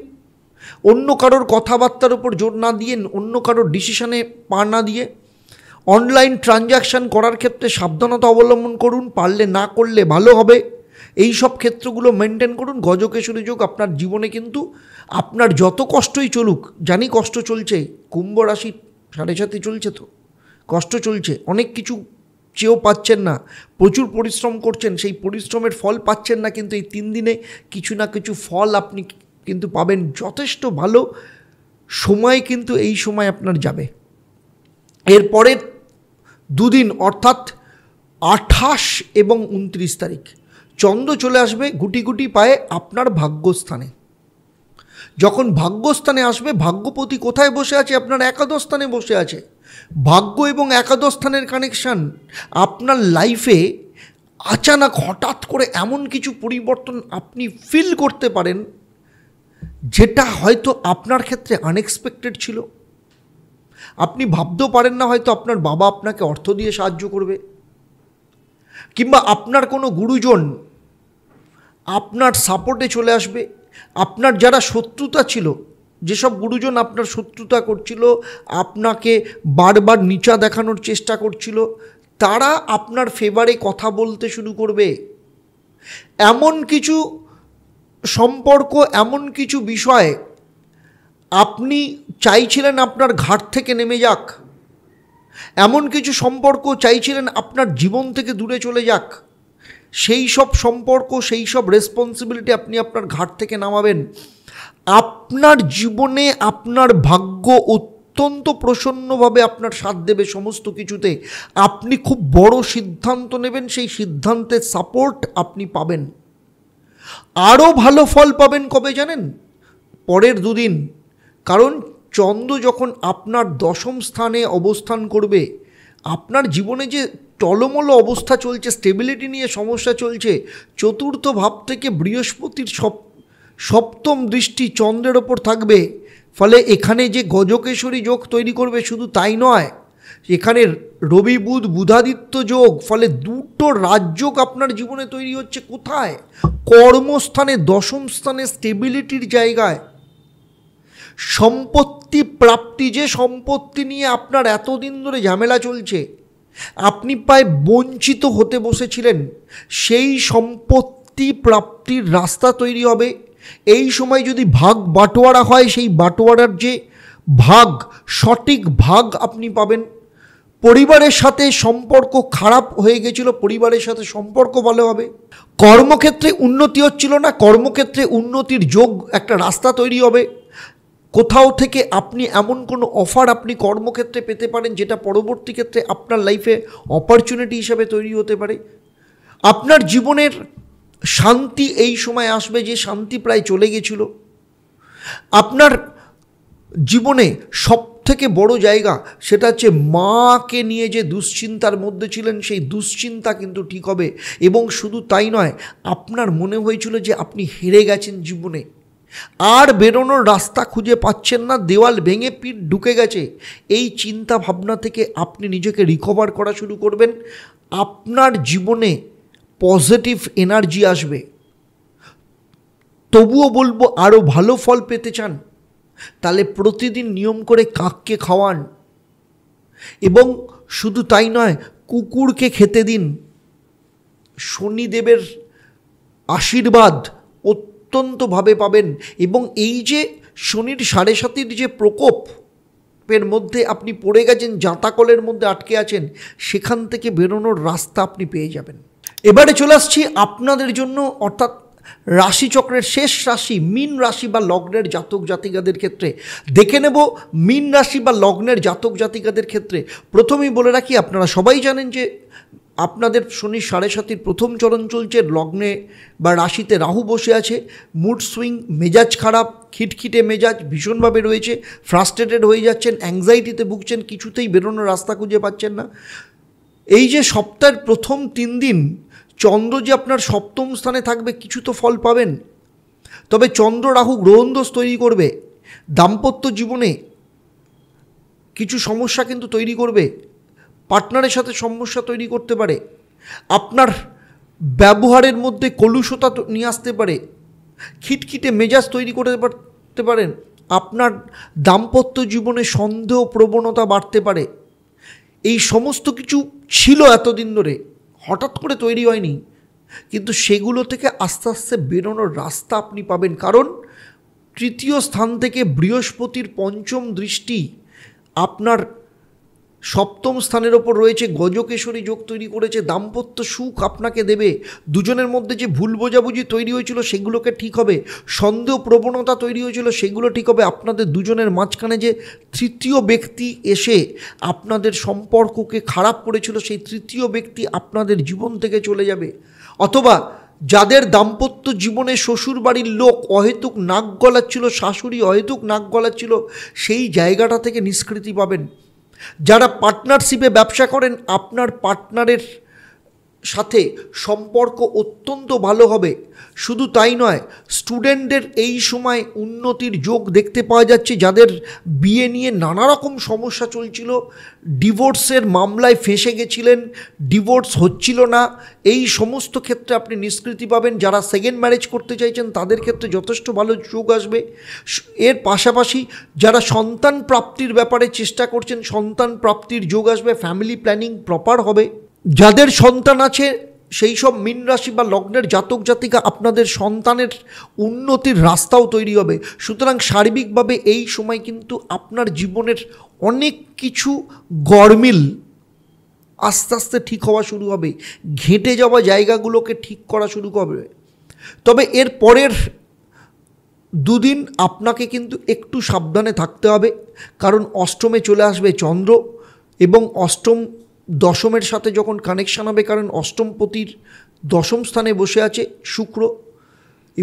অন্য কারোর কথাবার্তার ওপর জোর না দিয়ে, অন্য কারোর ডিসিশনে পা না দিয়ে। অনলাইন ট্রানজ্যাকশান করার ক্ষেত্রে সাবধানতা অবলম্বন করুন, পারলে না করলে ভালো হবে। এই সব ক্ষেত্রগুলো মেনটেন করুন। গজকেশরী যোগ আপনার জীবনে কিন্তু আপনার যত কষ্টই চলুক, জানি কষ্ট চলছে, কুম্ভ রাশি 7.5 চলছে, তো কষ্ট চলছে, অনেক কিছু চেয়েও পাচ্ছেন না, প্রচুর পরিশ্রম করছেন, সেই পরিশ্রমের ফল পাচ্ছেন না, কিন্তু এই 3 দিনে কিছু না কিছু ফল আপনি কিন্তু পাবেন। যথেষ্ট ভালো সময় কিন্তু এই সময় আপনার যাবে। এরপরের 2 দিন অর্থাৎ 28 এবং 29 তারিখ চন্দ্র চলে আসবে গুটি গুটি পায়ে আপনার ভাগ্যস্থানে। যখন ভাগ্যস্থানে আসবে, ভাগ্যপতি কোথায় বসে আছে? আপনার একাদশ স্থানে বসে আছে। ভাগ্য এবং একাদশ স্থানের কানেকশান আপনার লাইফে আচানক হঠাৎ করে এমন কিছু পরিবর্তন আপনি ফিল করতে পারেন যেটা হয়তো আপনার ক্ষেত্রে আনএক্সপেক্টেড ছিল। আপনি ভাবতেও পারেন না হয়তো আপনার বাবা আপনাকে অর্থ দিয়ে সাহায্য করবে, কিংবা আপনার কোনো গুরুজন আপনার সাপোর্টে চলে আসবে। আপনার যারা শত্রুতা ছিল, যেসব গুরুজন আপনার শত্রুতা করছিল, আপনাকে বারবার নিচা দেখানোর চেষ্টা করছিল, তারা আপনার ফেভারে কথা বলতে শুরু করবে। এমন কিছু সম্পর্ক, এমন কিছু বিষয় আপনি চাইছিলেন আপনার ঘাট থেকে নেমে যাক, এমন কিছু সম্পর্ক চাইছিলেন আপনার জীবন থেকে দূরে চলে যাক, সেই সব সম্পর্ক, সেই সব রেসপন্সিবিলিটি আপনি আপনার ঘাট থেকে নামাবেন। আপনার জীবনে আপনার ভাগ্য অত্যন্ত প্রসন্নভাবে আপনার সাথ দেবে সমস্ত কিছুতে। আপনি খুব বড় সিদ্ধান্ত নেবেন, সেই সিদ্ধান্তের সাপোর্ট আপনি পাবেন। আরও ভালো ফল পাবেন কবে জানেন? পরের দুদিন। কারণ চন্দ্র যখন আপনার দশম স্থানে অবস্থান করবে, আপনার জীবনে যে টলমল অবস্থা চলছে, স্টেবিলিটি নিয়ে সমস্যা চলছে, চতুর্থ ভাব থেকে বৃহস্পতির সপ্তম দৃষ্টি চন্দ্রের ওপর থাকবে, ফলে এখানে যে গজকেশরী যোগ তৈরি করবে, শুধু তাই নয়, এখানে রবি বুধ বুধাদিত্য যোগ, ফলে দুটো রাজযোগ আপনার জীবনে তৈরি হচ্ছে। কোথায়? কর্মস্থানে, দশম স্থানে, স্টেবিলিটির জায়গায়। সম্পত্তি প্রাপ্তি, যে সম্পত্তি নিয়ে আপনার এতদিন ধরে ঝামেলা চলছে, আপনি প্রায় বঞ্চিত হতে বসেছিলেন, সেই সম্পত্তি প্রাপ্তির রাস্তা তৈরি হবে। এই সময় যদি ভাগ বাটোয়ারা হয়, সেই বাটোয়ারার যে ভাগ, সঠিক ভাগ আপনি পাবেন। পরিবারের সাথে সম্পর্ক খারাপ হয়ে গেছিল, পরিবারের সাথে সম্পর্ক ভালো হবে। কর্মক্ষেত্রে উন্নতি হচ্ছিল না, কর্মক্ষেত্রে উন্নতির যোগ, একটা রাস্তা তৈরি হবে। কোথাও থেকে আপনি এমন কোনো অফার আপনি কর্মক্ষেত্রে পেতে পারেন, যেটা পরবর্তী ক্ষেত্রে আপনার লাইফে অপরচুনিটি হিসাবে তৈরি হতে পারে। আপনার জীবনের শান্তি এই সময় আসবে, যে শান্তি প্রায় চলে গেছিল। আপনার জীবনে সব থেকে বড় জায়গা, সেটা হচ্ছে মাকে নিয়ে যে দুশ্চিন্তার মধ্যে ছিলেন, সেই দুশ্চিন্তা কিন্তু ঠিক হবে। এবং শুধু তাই নয়, আপনার মনে হয়েছিল যে আপনি হেরে গেছেন জীবনে, আর বেরোনোর রাস্তা খুঁজে পাচ্ছেন না, দেওয়াল ভেঙে পিঠ ঢুকে গেছে। এই চিন্তা ভাবনা থেকে আপনি নিজেকে রিকভার করা শুরু করবেন। আপনার জীবনে পজিটিভ এনার্জি আসবে। তবুও বলবো, আরও ভালো ফল পেতে চান তাহলে প্রতিদিন নিয়ম করে কাককে খাওয়ান, এবং শুধু তাই নয়, কুকুরকে খেতে দিন। শনিদেবের আশীর্বাদ অত্যন্তভাবে পাবেন। এবং এই যে শনির 7.5 যে প্রকোপের মধ্যে আপনি পড়ে গেছেন, জাঁতাকলের মধ্যে আটকে আছেন, সেখান থেকে বেরোনোর রাস্তা আপনি পেয়ে যাবেন। এবারে চলে আসছি আপনাদের জন্য, অর্থাৎ রাশিচক্রের শেষ রাশি মীন রাশি বা লগ্নের জাতক জাতিকাদের ক্ষেত্রে। দেখে নেব মীন রাশি বা লগ্নের জাতক জাতিকাদের ক্ষেত্রে। প্রথমেই বলে রাখি, আপনারা সবাই জানেন যে আপনাদের শনি 7.5 প্রথম চরণ চলছে, লগ্নে বা রাশিতে রাহু বসে আছে। মুড সুইং, মেজাজ খারাপ, খিটখিটে মেজাজ ভীষণভাবে রয়েছে, ফ্রাস্ট্রেটেড হয়ে যাচ্ছেন, অ্যাংজাইটিতে ভুগছেন, কিছুতেই বেরোনোর রাস্তা খুঁজে পাচ্ছেন না। এই যে সপ্তাহের প্রথম 3 দিন চন্দ্র যে আপনার সপ্তম স্থানে থাকবে, কিছু তো ফল পাবেন। তবে চন্দ্র রাহু গ্রহণদোষ তৈরি করবে, দাম্পত্য জীবনে কিছু সমস্যা কিন্তু তৈরি করবে, পার্টনারের সাথে সমস্যা তৈরি করতে পারে, আপনার ব্যবহারের মধ্যে কলুষতা নিয়ে আসতে পারে, খিটখিটে মেজাজ তৈরি করতে পারেন, আপনার দাম্পত্য জীবনে সন্দেহ প্রবণতা বাড়তে পারে। এই সমস্ত কিছু ছিল এতদিন ধরে, হঠাৎ করে তৈরি হয়নি, কিন্তু সেগুলো থেকে আস্তে আস্তে বেরোনোর রাস্তা আপনি পাবেন। কারণ তৃতীয় স্থান থেকে বৃহস্পতির পঞ্চম দৃষ্টি আপনার সপ্তম স্থানের ওপর রয়েছে, গজকেশরী যোগ তৈরি করেছে, দাম্পত্য সুখ আপনাকে দেবে। দুজনের মধ্যে যে ভুল বোঝাবুঝি তৈরি হয়েছিল সেগুলোকে ঠিক হবে, সন্দেহ প্রবণতা তৈরি হয়েছিল সেগুলো ঠিক হবে। আপনাদের দুজনের মাঝখানে যে তৃতীয় ব্যক্তি এসে আপনাদের সম্পর্ককে খারাপ করেছিল, সেই তৃতীয় ব্যক্তি আপনাদের জীবন থেকে চলে যাবে। অথবা যাদের দাম্পত্য জীবনে শ্বশুর বাড়ির লোক অহেতুক নাক গলাচ্ছিল, শাশুড়ি অহেতুক নাক গলাচ্ছিল, সেই জায়গাটা থেকে নিষ্কৃতি পাবেন। যারা পার্টনারশিপে ব্যবসা করেন, আপনার পার্টনারের সাথে সম্পর্ক অত্যন্ত ভালো হবে। শুধু তাই নয়, স্টুডেন্টদের এই সময় উন্নতির যোগ দেখতে পাওয়া যাচ্ছে। যাদের বিয়ে নিয়ে নানা রকম সমস্যা চলছিল, ডিভোর্সের মামলায় ফেঁসে গেছিলেন, ডিভোর্স হচ্ছিল না, এই সমস্ত ক্ষেত্রে আপনি নিষ্কৃতি পাবেন। যারা সেকেন্ড ম্যারেজ করতে চাইছেন, তাদের ক্ষেত্রে যথেষ্ট ভালো যোগ আসবে। এর পাশাপাশি যারা সন্তান প্রাপ্তির ব্যাপারে চেষ্টা করছেন, সন্তান প্রাপ্তির যোগ আসবে, ফ্যামিলি প্ল্যানিং প্রপার হবে। যাদের সন্তান আছে, সেই সব মীন রাশি বা লগ্নের জাতক জাতিকা, আপনাদের সন্তানের উন্নতির রাস্তাও তৈরি হবে। সুতরাং সার্বিকভাবে এই সময় কিন্তু আপনার জীবনের অনেক কিছু গরমিল আস্তে আস্তে ঠিক হওয়া শুরু হবে, ঘেঁটে যাওয়া জায়গাগুলোকে ঠিক করা শুরু করবে। তবে এর পরের 2 দিন আপনাকে কিন্তু একটু সাবধানে থাকতে হবে, কারণ অষ্টমে চলে আসবে চন্দ্র, এবং অষ্টম দশমের সাথে যখন কানেকশান হবে, কারণ অষ্টমপতির দশম স্থানে বসে আছে শুক্র,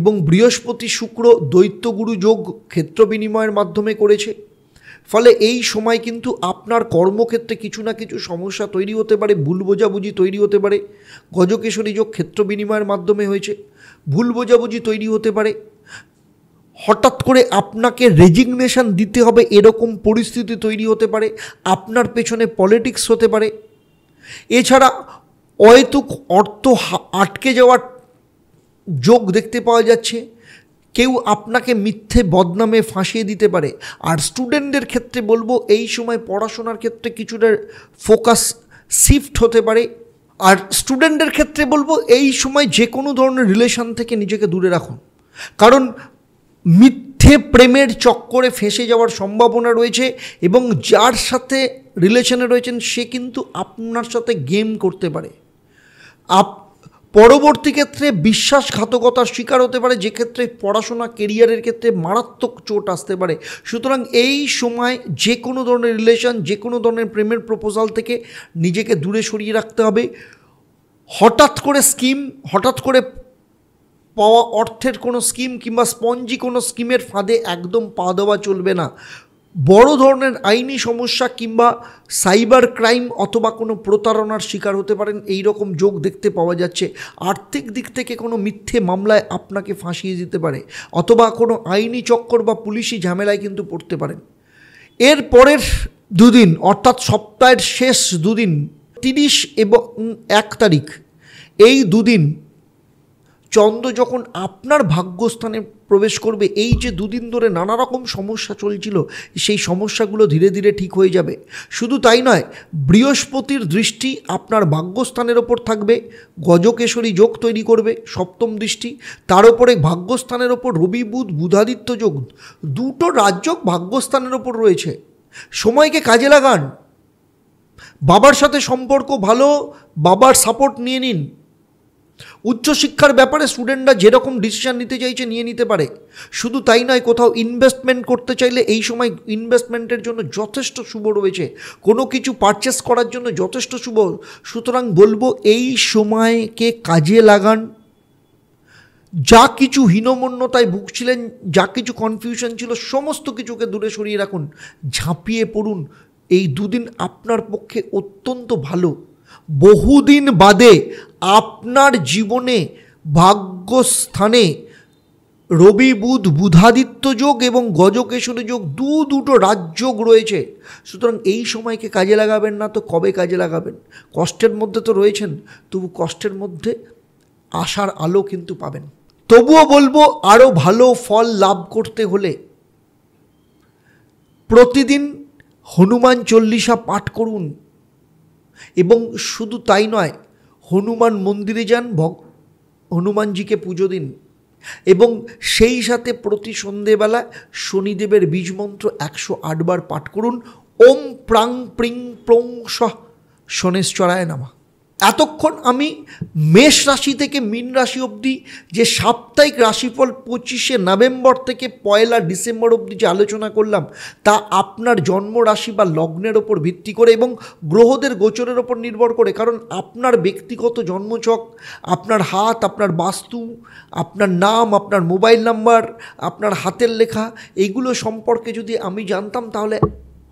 এবং বৃহস্পতি শুক্র দৈত্যগুরু যোগ ক্ষেত্র বিনিময়ের মাধ্যমে করেছে। ফলে এই সময় কিন্তু আপনার কর্মক্ষেত্রে কিছু না কিছু সমস্যা তৈরি হতে পারে, ভুল বোঝাবুঝি তৈরি হতে পারে। গজকেশরী যোগ ক্ষেত্র বিনিময়ের মাধ্যমে হয়েছে, ভুল বোঝাবুঝি তৈরি হতে পারে, হঠাৎ করে আপনাকে রেজিগনেশন দিতে হবে এরকম পরিস্থিতি তৈরি হতে পারে, আপনার পেছনে পলিটিক্স হতে পারে। এছাড়া অহেতুক অর্থ আটকে যাওয়ার যোগ দেখতে পাওয়া যাচ্ছে। কেউ আপনাকে মিথ্যে বদনামে ফাঁসিয়ে দিতে পারে। আর স্টুডেন্টদের ক্ষেত্রে বলবো এই সময় পড়াশোনার ক্ষেত্রে কিছুটা ফোকাস শিফট হতে পারে। আর স্টুডেন্টদের ক্ষেত্রে বলবো এই সময় যে কোনো ধরনের রিলেশন থেকে নিজেকে দূরে রাখুন, কারণ মিথ্যে প্রেমের চক্করে ফেঁসে যাওয়ার সম্ভাবনা রয়েছে এবং যার সাথে রিলেশনে রয়েছেন সে কিন্তু আপনার সাথে গেম করতে পারে। পরবর্তী ক্ষেত্রে বিশ্বাসঘাতকতার শিকার হতে পারে, যে ক্ষেত্রে পড়াশোনা কেরিয়ারের ক্ষেত্রে মারাত্মক চোট আসতে পারে। সুতরাং এই সময় যে কোনো ধরনের রিলেশন, যে কোনো ধরনের প্রেমের প্রপোজাল থেকে নিজেকে দূরে সরিয়ে রাখতে হবে। হঠাৎ করে স্কিম, হঠাৎ করে পাওয়া অর্থের কোনো স্কিম কিংবা স্পঞ্জি কোনো স্কিমের ফাঁদে একদম পা দেওয়া চলবে না। বড় ধরনের আইনি সমস্যা কিংবা সাইবার ক্রাইম অথবা কোনো প্রতারণার শিকার হতে পারেন, এই রকম যোগ দেখতে পাওয়া যাচ্ছে। আর্থিক দিক থেকে কোনো মিথ্যে মামলায় আপনাকে ফাঁসিয়ে দিতে পারে অথবা কোনো আইনি চক্কর বা পুলিশি ঝামেলায় কিন্তু পড়তে পারেন। এর পরের দুদিন অর্থাৎ সপ্তাহের শেষ দুদিন 30 এবং 1 তারিখ, এই দুদিন চন্দ্র যখন আপনার ভাগ্যস্থানে প্রবেশ করবে, এই যে দুদিন ধরে নানা রকম সমস্যা চলছিল সেই সমস্যাগুলো ধীরে ধীরে ঠিক হয়ে যাবে। শুধু তাই নয়, বৃহস্পতির দৃষ্টি আপনার ভাগ্যস্থানের ওপর থাকবে, গজকেশরী যোগ তৈরি করবে, সপ্তম দৃষ্টি। তার উপরে ভাগ্যস্থানের ওপর রবি বুধ বুধাদিত্য যোগ, দুটো রাজযোগ ভাগ্যস্থানের ওপর রয়েছে। সময়কে কাজে লাগান, বাবার সাথে সম্পর্ক ভালো, বাবার সাপোর্ট নিয়ে নিন। উচ্চশিক্ষার ব্যাপারে স্টুডেন্টরা যেরকম ডিসিশন নিতে চাইছে নিয়ে নিতে পারে। শুধু তাই নয়, কোথাও ইনভেস্টমেন্ট করতে চাইলে এই সময় ইনভেস্টমেন্টের জন্য যথেষ্ট শুভ রয়েছে, কোনো কিছু পারচেস করার জন্য যথেষ্ট শুভ। সুতরাং বলবো এই সময়কে কাজে লাগান। যা কিছু হীনমন্যতায় ভুগছিলেন, যা কিছু কনফিউশন ছিল, সমস্ত কিছুকে দূরে সরিয়ে রাখুন, ঝাঁপিয়ে পড়ুন। এই দুদিন আপনার পক্ষে অত্যন্ত ভালো। বহুদিন বাদে আপনার জীবনে ভাগ্যস্থানে রবি বুধ বুধাদিত্য যোগ এবং গজকেশরী যোগ দুটো রাজযোগ রয়েছে। সুতরাং এই সময়কে কাজে লাগাবেন না তো কবে কাজে লাগাবেন? কষ্টের মধ্যে তো রয়েছেন, তবু কষ্টের মধ্যে আশার আলো কিন্তু পাবেন। তবুও বলবো আরও ভালো ফল লাভ করতে হলে প্রতিদিন হনুমান চল্লিশা পাঠ করুন এবং শুধু তাই নয়, হনুমান মন্দিরে যান, হনুমানজিকে পুজো দিন এবং সেই সাথে প্রতি সন্ধেবেলা শনিদেবের বীজমন্ত্র 108 বার পাঠ করুন। ওম প্রাং প্রিং প্রং সহ শনেশ্বরায় নমঃ। এতক্ষণ আমি মেষ রাশি থেকে মীন রাশি অবধি যে সাপ্তাহিক রাশিফল 25শে নভেম্বর থেকে 1 ডিসেম্বর অবধি যে আলোচনা করলাম, তা আপনার জন্ম রাশি বা লগ্নের ওপর ভিত্তি করে এবং গ্রহদের গোচরের ওপর নির্ভর করে। কারণ আপনার ব্যক্তিগত জন্মছক, আপনার হাত, আপনার বাস্তু, আপনার নাম, আপনার মোবাইল নাম্বার, আপনার হাতের লেখা, এইগুলো সম্পর্কে যদি আমি জানতাম তাহলে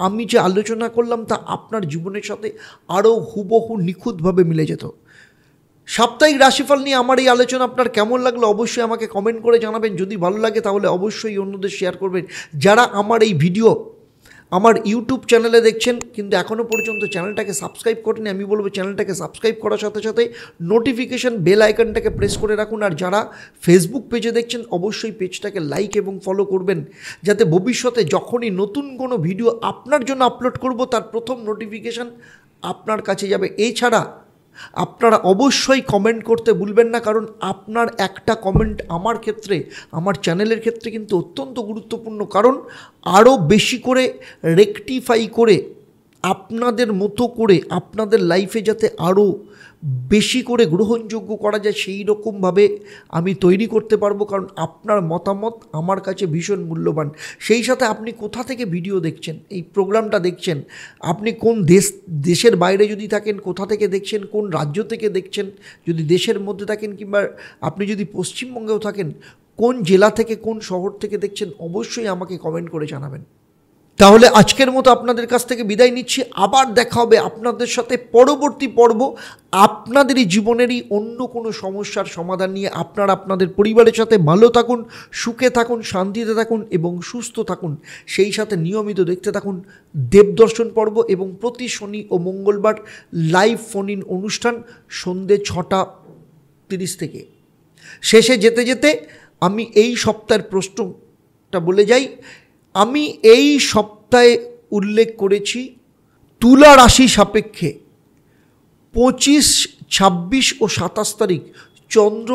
আমি যে আলোচনা করলাম তা আপনার জীবনের সাথে আরও হুবহু নিখুঁতভাবে মিলে যেত। সাপ্তাহিক রাশিফল নিয়ে আমার এই আলোচনা আপনার কেমন লাগলো অবশ্যই আমাকে কমেন্ট করে জানাবেন। যদি ভালো লাগে তাহলে অবশ্যই অন্যদের শেয়ার করবেন। যারা আমার এই ভিডিও আমার ইউটিউব চ্যানেলে দেখছেন কিন্তু এখনও পর্যন্ত চ্যানেলটাকে সাবস্ক্রাইব করেনি, আমি বলবো চ্যানেলটাকে সাবস্ক্রাইব করার সাথে সাথে নোটিফিকেশান বেল আইকনটাকে প্রেস করে রাখুন। আর যারা ফেসবুক পেজে দেখছেন অবশ্যই পেজটাকে লাইক এবং ফলো করবেন, যাতে ভবিষ্যতে যখনই নতুন কোনো ভিডিও আপনার জন্য আপলোড করব তার প্রথম নোটিফিকেশান আপনার কাছে যাবে। এছাড়া আপনারা অবশ্যই কমেন্ট করতে ভুলবেন না, কারণ আপনার একটা কমেন্ট আমার ক্ষেত্রে, আমার চ্যানেলের ক্ষেত্রে কিন্তু অত্যন্ত গুরুত্বপূর্ণ। কারণ আরও বেশি করে রেকটিফাই করে আপনাদের মতো করে আপনাদের লাইফে যাতে আরও বেশি করে গ্রহণযোগ্য করা যায় সেই রকমভাবে আমি তৈরি করতে পারবো। কারণ আপনার মতামত আমার কাছে ভীষণ মূল্যবান। সেই সাথে আপনি কোথা থেকে ভিডিও দেখছেন, এই প্রোগ্রামটা দেখছেন, আপনি কোন দেশের বাইরে যদি থাকেন কোথা থেকে দেখছেন, কোন রাজ্য থেকে দেখছেন, যদি দেশের মধ্যে থাকেন কিংবা আপনি যদি পশ্চিমবঙ্গেও থাকেন কোন জেলা থেকে, কোন শহর থেকে দেখছেন, অবশ্যই আমাকে কমেন্ট করে জানাবেন। তাহলে আজকের মতো আপনাদের কাছ থেকে বিদায় নিচ্ছি। আবার দেখা হবে আপনাদের সাথে পরবর্তী পর্ব, আপনাদেরই জীবনেরই অন্য কোনো সমস্যার সমাধান নিয়ে। আপনারা আপনাদের পরিবারের সাথে ভালো থাকুন, সুখে থাকুন, শান্তিতে থাকুন এবং সুস্থ থাকুন। সেই সাথে নিয়মিত দেখতে থাকুন দেবদর্শন পর্ব এবং প্রতি শনি ও মঙ্গলবার লাইভ ফোন ইন অনুষ্ঠান সন্ধ্যে 6:30 থেকে। শেষে যেতে যেতে আমি এই সপ্তাহের প্রশ্নটা বলে যাই। আমি এই সপ্তাহে উল্লেখ করেছি তুলা রাশি সাপেক্ষে 25, 26 ও 27 তারিখ চন্দ্র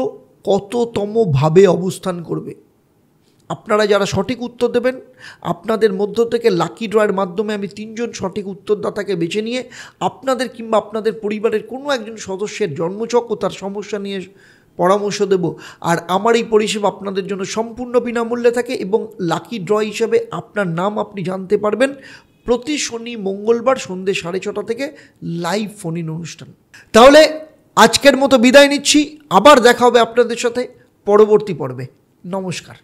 কততম ভাবে অবস্থান করবে। আপনারা যারা সঠিক উত্তর দেবেন, আপনাদের মধ্য থেকে লাকি ড্রয়ের মাধ্যমে আমি 3 জন সঠিক উত্তরদাতাকে বেছে নিয়ে আপনাদের কিংবা আপনাদের পরিবারের কোনো একজন সদস্যের জন্মছক ও তার সমস্যা নিয়ে পরামর্শ দেব। আর আমার এই পরিষেবা আপনাদের জন্য সম্পূর্ণ বিনামূল্যে থাকে এবং লাকি ড্র হিসেবে আপনার নাম আপনি জানতে পারবেন প্রতি শনি মঙ্গলবার সন্ধ্যে 6:30 থেকে লাইভ ফোন ইন অনুষ্ঠান। তাহলে আজকের মতো বিদায় নিচ্ছি। আবার দেখা হবে আপনাদের সাথে পরবর্তী পর্বে। নমস্কার।